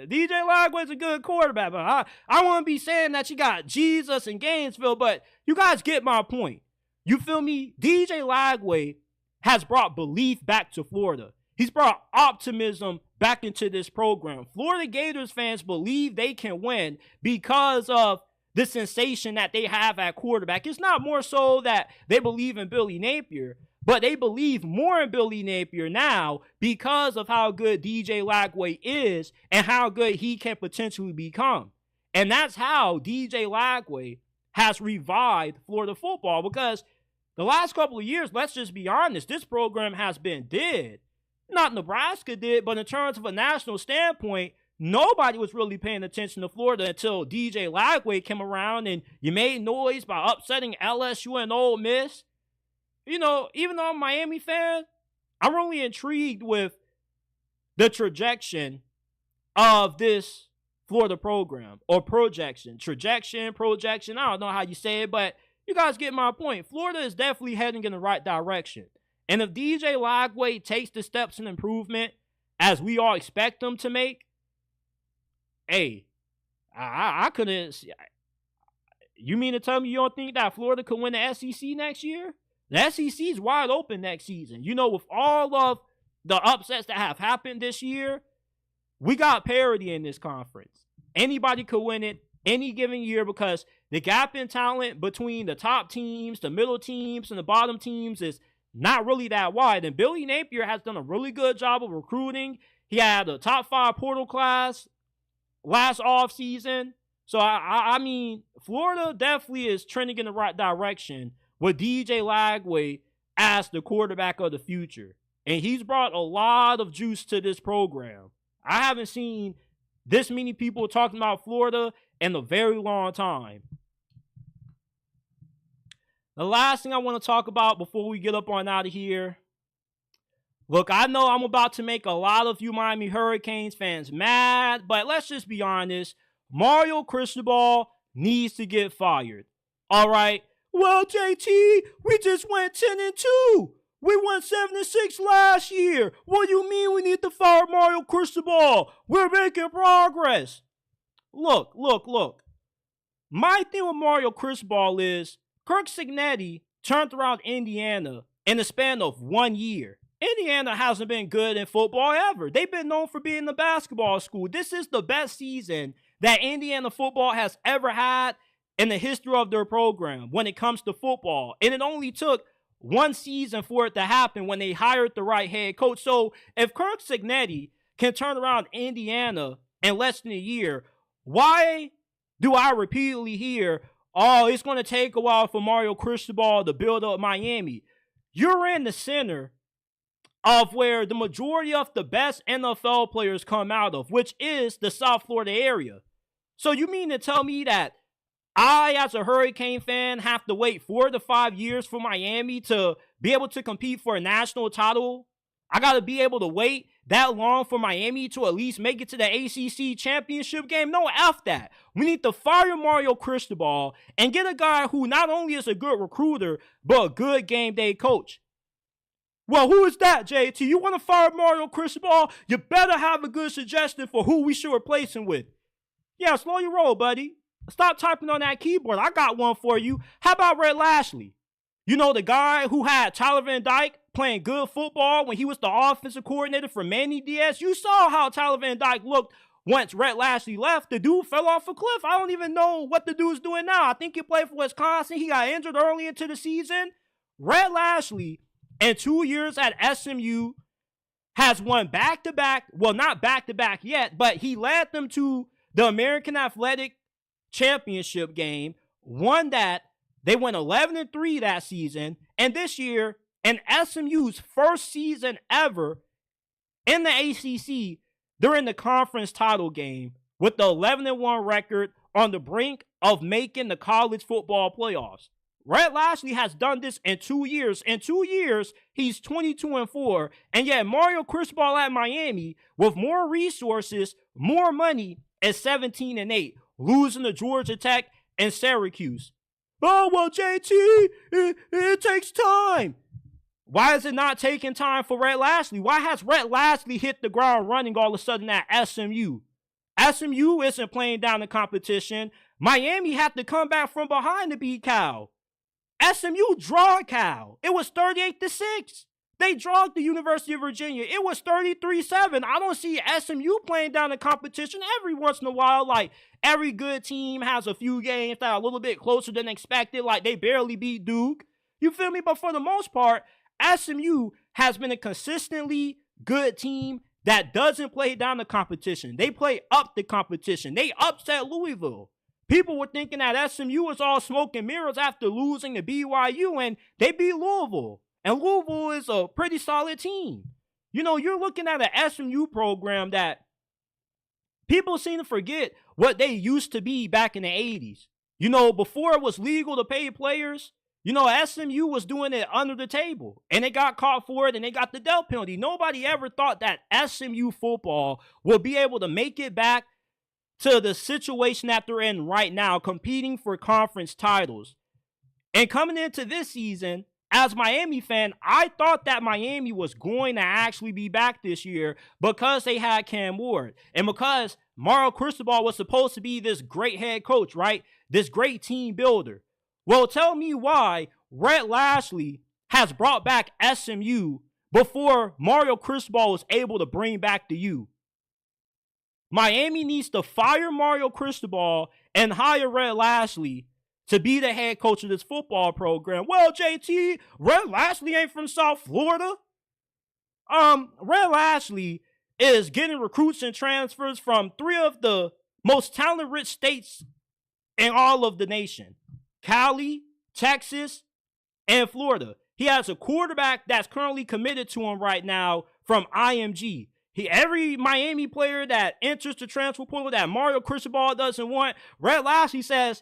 DJ Lagway's a good quarterback, but I wouldn't be saying that you got Jesus in Gainesville, but you guys get my point. You feel me? DJ Lagway has brought belief back to Florida. He's brought optimism back into this program. Florida Gators fans believe they can win because of the sensation that they have at quarterback. It's not more so that they believe in Billy Napier, but they believe more in Billy Napier now because of how good DJ Lagway is and how good he can potentially become. And that's how DJ Lagway has revived Florida football, because the last couple of years, let's just be honest, this program has been dead. Not Nebraska did, but in terms of a national standpoint, nobody was really paying attention to Florida until DJ Lagway came around and you made noise by upsetting LSU and Ole Miss. You know, even though I'm a Miami fan, I'm really intrigued with the trajectory of this Florida program, or projection, I don't know how you say it, but you guys get my point. Florida is definitely heading in the right direction. And if DJ Lagway takes the steps in improvement as we all expect him to make, hey, I couldn't You mean to tell me you don't think that Florida could win the SEC next year? The SEC is wide open next season. With all of the upsets that have happened this year, we got parity in this conference. Anybody could win it any given year because the gap in talent between the top teams, the middle teams, and the bottom teams is not really that wide. And Billy Napier has done a really good job of recruiting. He had a top 5 portal class last offseason. So, I mean, Florida definitely is trending in the right direction with DJ Lagway as the quarterback of the future. And he's brought a lot of juice to this program. I haven't seen this many people talking about Florida in a very long time. The last thing I want to talk about before we get up on out of here. Look, I know I'm about to make a lot of you Miami Hurricanes fans mad, but let's just be honest. Mario Cristobal needs to get fired. All right. Well, JT, we just went 10-2. We won 7-6 last year. What do you mean we need to fire Mario Cristobal? We're making progress. Look. My thing with Mario Cristobal is Kirk Cignetti turned around Indiana in the span of 1 year. Indiana hasn't been good in football ever. They've been known for being the basketball school. This is the best season that Indiana football has ever had in the history of their program when it comes to football. And it only took one season for it to happen when they hired the right head coach. So if Kirk Cignetti can turn around Indiana in less than a year, why do I repeatedly hear, oh, it's going to take a while for Mario Cristobal to build up Miami? You're in the center of where the majority of the best NFL players come out of, which is the South Florida area. So you mean to tell me that I, as a Hurricane fan, have to wait 4 to 5 years for Miami to be able to compete for a national title? I got to be able to wait that long for Miami to at least make it to the ACC Championship game? No, F that. We need to fire Mario Cristobal and get a guy who not only is a good recruiter, but a good game day coach. Well, who is that, JT? You want to fire Mario Cristobal? You better have a good suggestion for who we should replace him with. Yeah, slow your roll, buddy. Stop typing on that keyboard. I got one for you. How about Rhett Lashley? You know, the guy who had Tyler Van Dyke playing good football when he was the offensive coordinator for Manny Diaz? You saw how Tyler Van Dyke looked once Rhett Lashley left. The dude fell off a cliff. I don't even know what the dude's doing now. I think he played for Wisconsin. He got injured early into the season. Rhett Lashley, in 2 years at SMU, has won back-to-back, well, not back-to-back yet, but he led them to the American Athletic Championship game, won that. They went 11-3 that season, and this year, in SMU's first season ever in the ACC, they're in the conference title game with the 11-1 record on the brink of making the college football playoffs. Rhett Lashley has done this in 2 years. In 2 years, he's 22-4. And yet Mario Cristobal at Miami, with more resources, more money, is 17-8, losing to Georgia Tech and Syracuse. Oh, well, JT, it takes time. Why is it not taking time for Rhett Lashley? Why has Rhett Lashley hit the ground running all of a sudden at SMU? SMU isn't playing down the competition. Miami had to come back from behind to beat Cal. SMU drawed Cal. It was 38-6. They drawed the University of Virginia. It was 33-7. I don't see SMU playing down the competition every once in a while. Like, every good team has a few games that are a little bit closer than expected. Like, they barely beat Duke. You feel me? But for the most part, SMU has been a consistently good team that doesn't play down the competition. They play up the competition. They upset Louisville. People were thinking that SMU was all smoke and mirrors after losing to BYU, and they beat Louisville. And Louisville is a pretty solid team. You know, you're looking at an SMU program that people seem to forget what they used to be back in the 80s. You know, before it was legal to pay players, you know, SMU was doing it under the table. And they got caught for it, and they got the death penalty. Nobody ever thought that SMU football would be able to make it back to the situation that they're in right now, competing for conference titles. And coming into this season, as a Miami fan, I thought that Miami was going to actually be back this year because they had Cam Ward and because Mario Cristobal was supposed to be this great head coach, right? This great team builder. Well, tell me why Rhett Lashlee has brought back SMU before Mario Cristobal was able to bring back the U. Miami needs to fire Mario Cristobal and hire Rhett Lashlee to be the head coach of this football program. Well, JT, Rhett Lashlee ain't from South Florida. Rhett Lashlee is getting recruits and transfers from 3 of the most talent-rich states in all of the nation. Cali, Texas, and Florida. He has a quarterback that's currently committed to him right now from IMG. Every Miami player that enters the transfer portal that Mario Cristobal doesn't want, Rhett Lashlee says,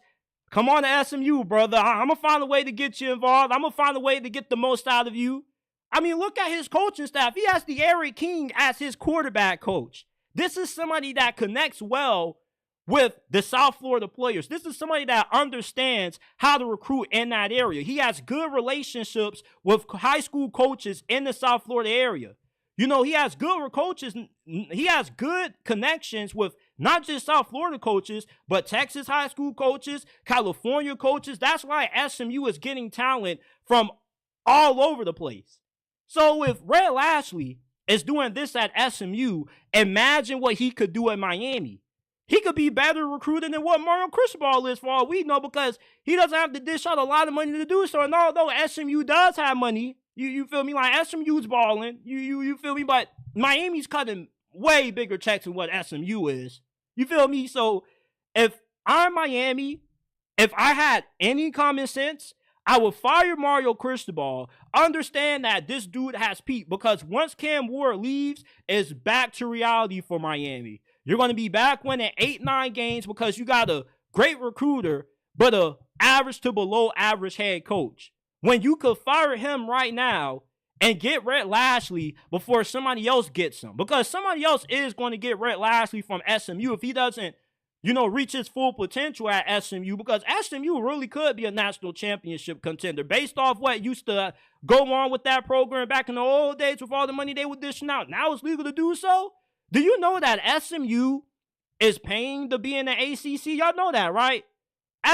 come on to SMU, brother. I'm going to find a way to get you involved. I'm going to find a way to get the most out of you. I mean, look at his coaching staff. He has De'Aaron King as his quarterback coach. This is somebody that connects well with the South Florida players. This is somebody that understands how to recruit in that area. He has good relationships with high school coaches in the South Florida area. You know, he has good coaches. He has good connections with not just South Florida coaches, but Texas high school coaches, California coaches. That's why SMU is getting talent from all over the place. So if Rhett Lashlee is doing this at SMU, imagine what he could do at Miami. He could be better recruited than what Mario Cristobal is for all we know because he doesn't have to dish out a lot of money to do so. And although SMU does have money, you feel me? Like SMU's balling. You feel me? But Miami's cutting way bigger checks than what SMU is. You feel me? So if I'm Miami, if I had any common sense, I would fire Mario Cristobal, understand that this dude has peaked because once Cam Ward leaves, it's back to reality for Miami. You're going to be back winning 8-9 games because you got a great recruiter, but a average to below average head coach. When you could fire him right now and get Rhett Lashlee before somebody else gets him. Because somebody else is going to get Rhett Lashlee from SMU if he doesn't, reach his full potential at SMU. Because SMU really could be a national championship contender based off what used to go on with that program back in the old days with all the money they were dishing out. Now it's legal to do so. Do you know that SMU is paying to be in the ACC? Y'all know that, right?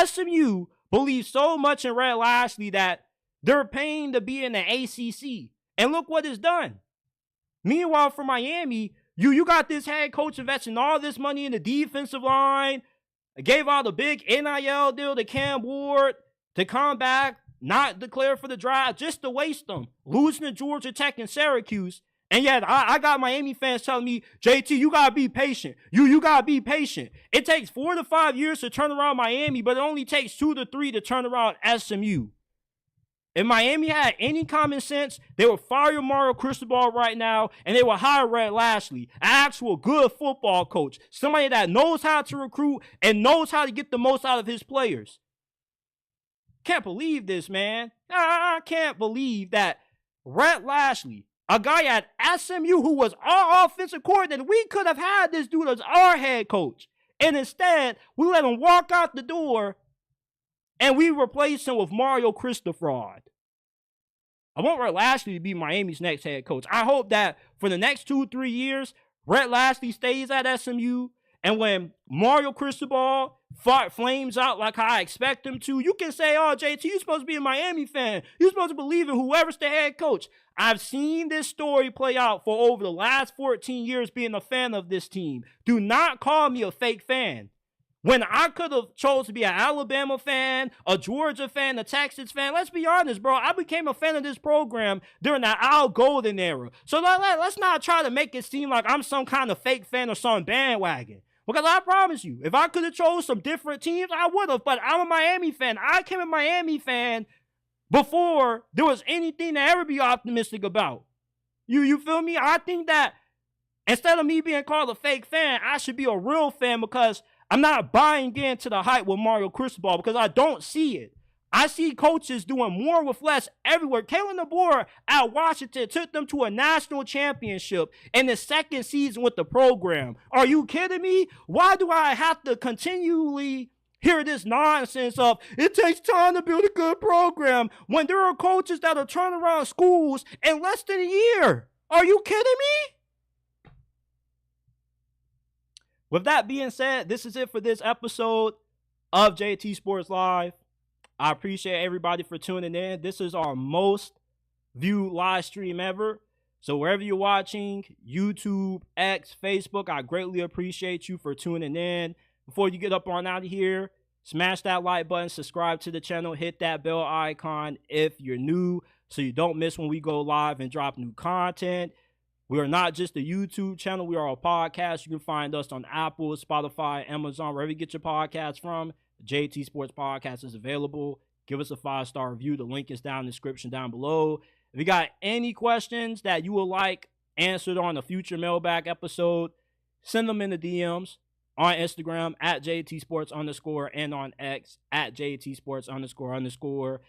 SMU believes so much in Rhett Lashlee that they're paying to be in the ACC. And look what it's done. Meanwhile, for Miami, you got this head coach investing all this money in the defensive line, gave out a big NIL deal to Cam Ward to come back, not declare for the draft, just to waste them, losing to Georgia Tech and Syracuse. And yet, I got Miami fans telling me, JT, you got to be patient. You got to be patient. It takes 4 to 5 years to turn around Miami, but it only takes 2 to 3 to turn around SMU. If Miami had any common sense, they would fire Mario Cristobal right now, and they would hire Rhett Lashlee, an actual good football coach, somebody that knows how to recruit and knows how to get the most out of his players. Can't believe this, man. I can't believe that Rhett Lashlee, a guy at SMU who was our offensive coordinator, we could have had this dude as our head coach. And instead, we let him walk out the door and we replaced him with Mario Cristobal. I want Rhett Lashlee to be Miami's next head coach. I hope that for the next 2-3 years, Rhett Lashlee stays at SMU. And when Mario Cristobal flames out like I expect him to, you can say, oh, JT, you're supposed to be a Miami fan. You're supposed to believe in whoever's the head coach. I've seen this story play out for over the last 14 years being a fan of this team. Do not call me a fake fan. When I could have chose to be an Alabama fan, a Georgia fan, a Texas fan, let's be honest, bro. I became a fan of this program during the Al Golden era. So let's not try to make it seem like I'm some kind of fake fan or some bandwagon. Because I promise you, if I could have chose some different teams, I would have. But I'm a Miami fan. I became a Miami fan before there was anything to ever be optimistic about. You feel me? I think that instead of me being called a fake fan, I should be a real fan because I'm not buying into the hype with Mario Cristobal because I don't see it. I see coaches doing more with less everywhere. Kalen DeBoer at Washington took them to a national championship in the second season with the program. Are you kidding me? Why do I have to continually hear this nonsense of it takes time to build a good program when there are coaches that are turning around schools in less than a year. Are you kidding me? With that being said, this is it for this episode of JT Sports Live. I appreciate everybody for tuning in. This is our most viewed live stream ever. So wherever you're watching, YouTube, X, Facebook, I greatly appreciate you for tuning in. Before you get up on out of here, smash that like button, subscribe to the channel, hit that bell icon if you're new so you don't miss when we go live and drop new content. We are not just a YouTube channel. We are a podcast. You can find us on Apple, Spotify, Amazon, wherever you get your podcasts from. The JT Sports Podcast is available. Give us a 5-star review. The link is down in the description down below. If you got any questions that you would like answered on a future mailbag episode, send them in the DMs. On Instagram at JT Sports _ and on X at JT Sports __.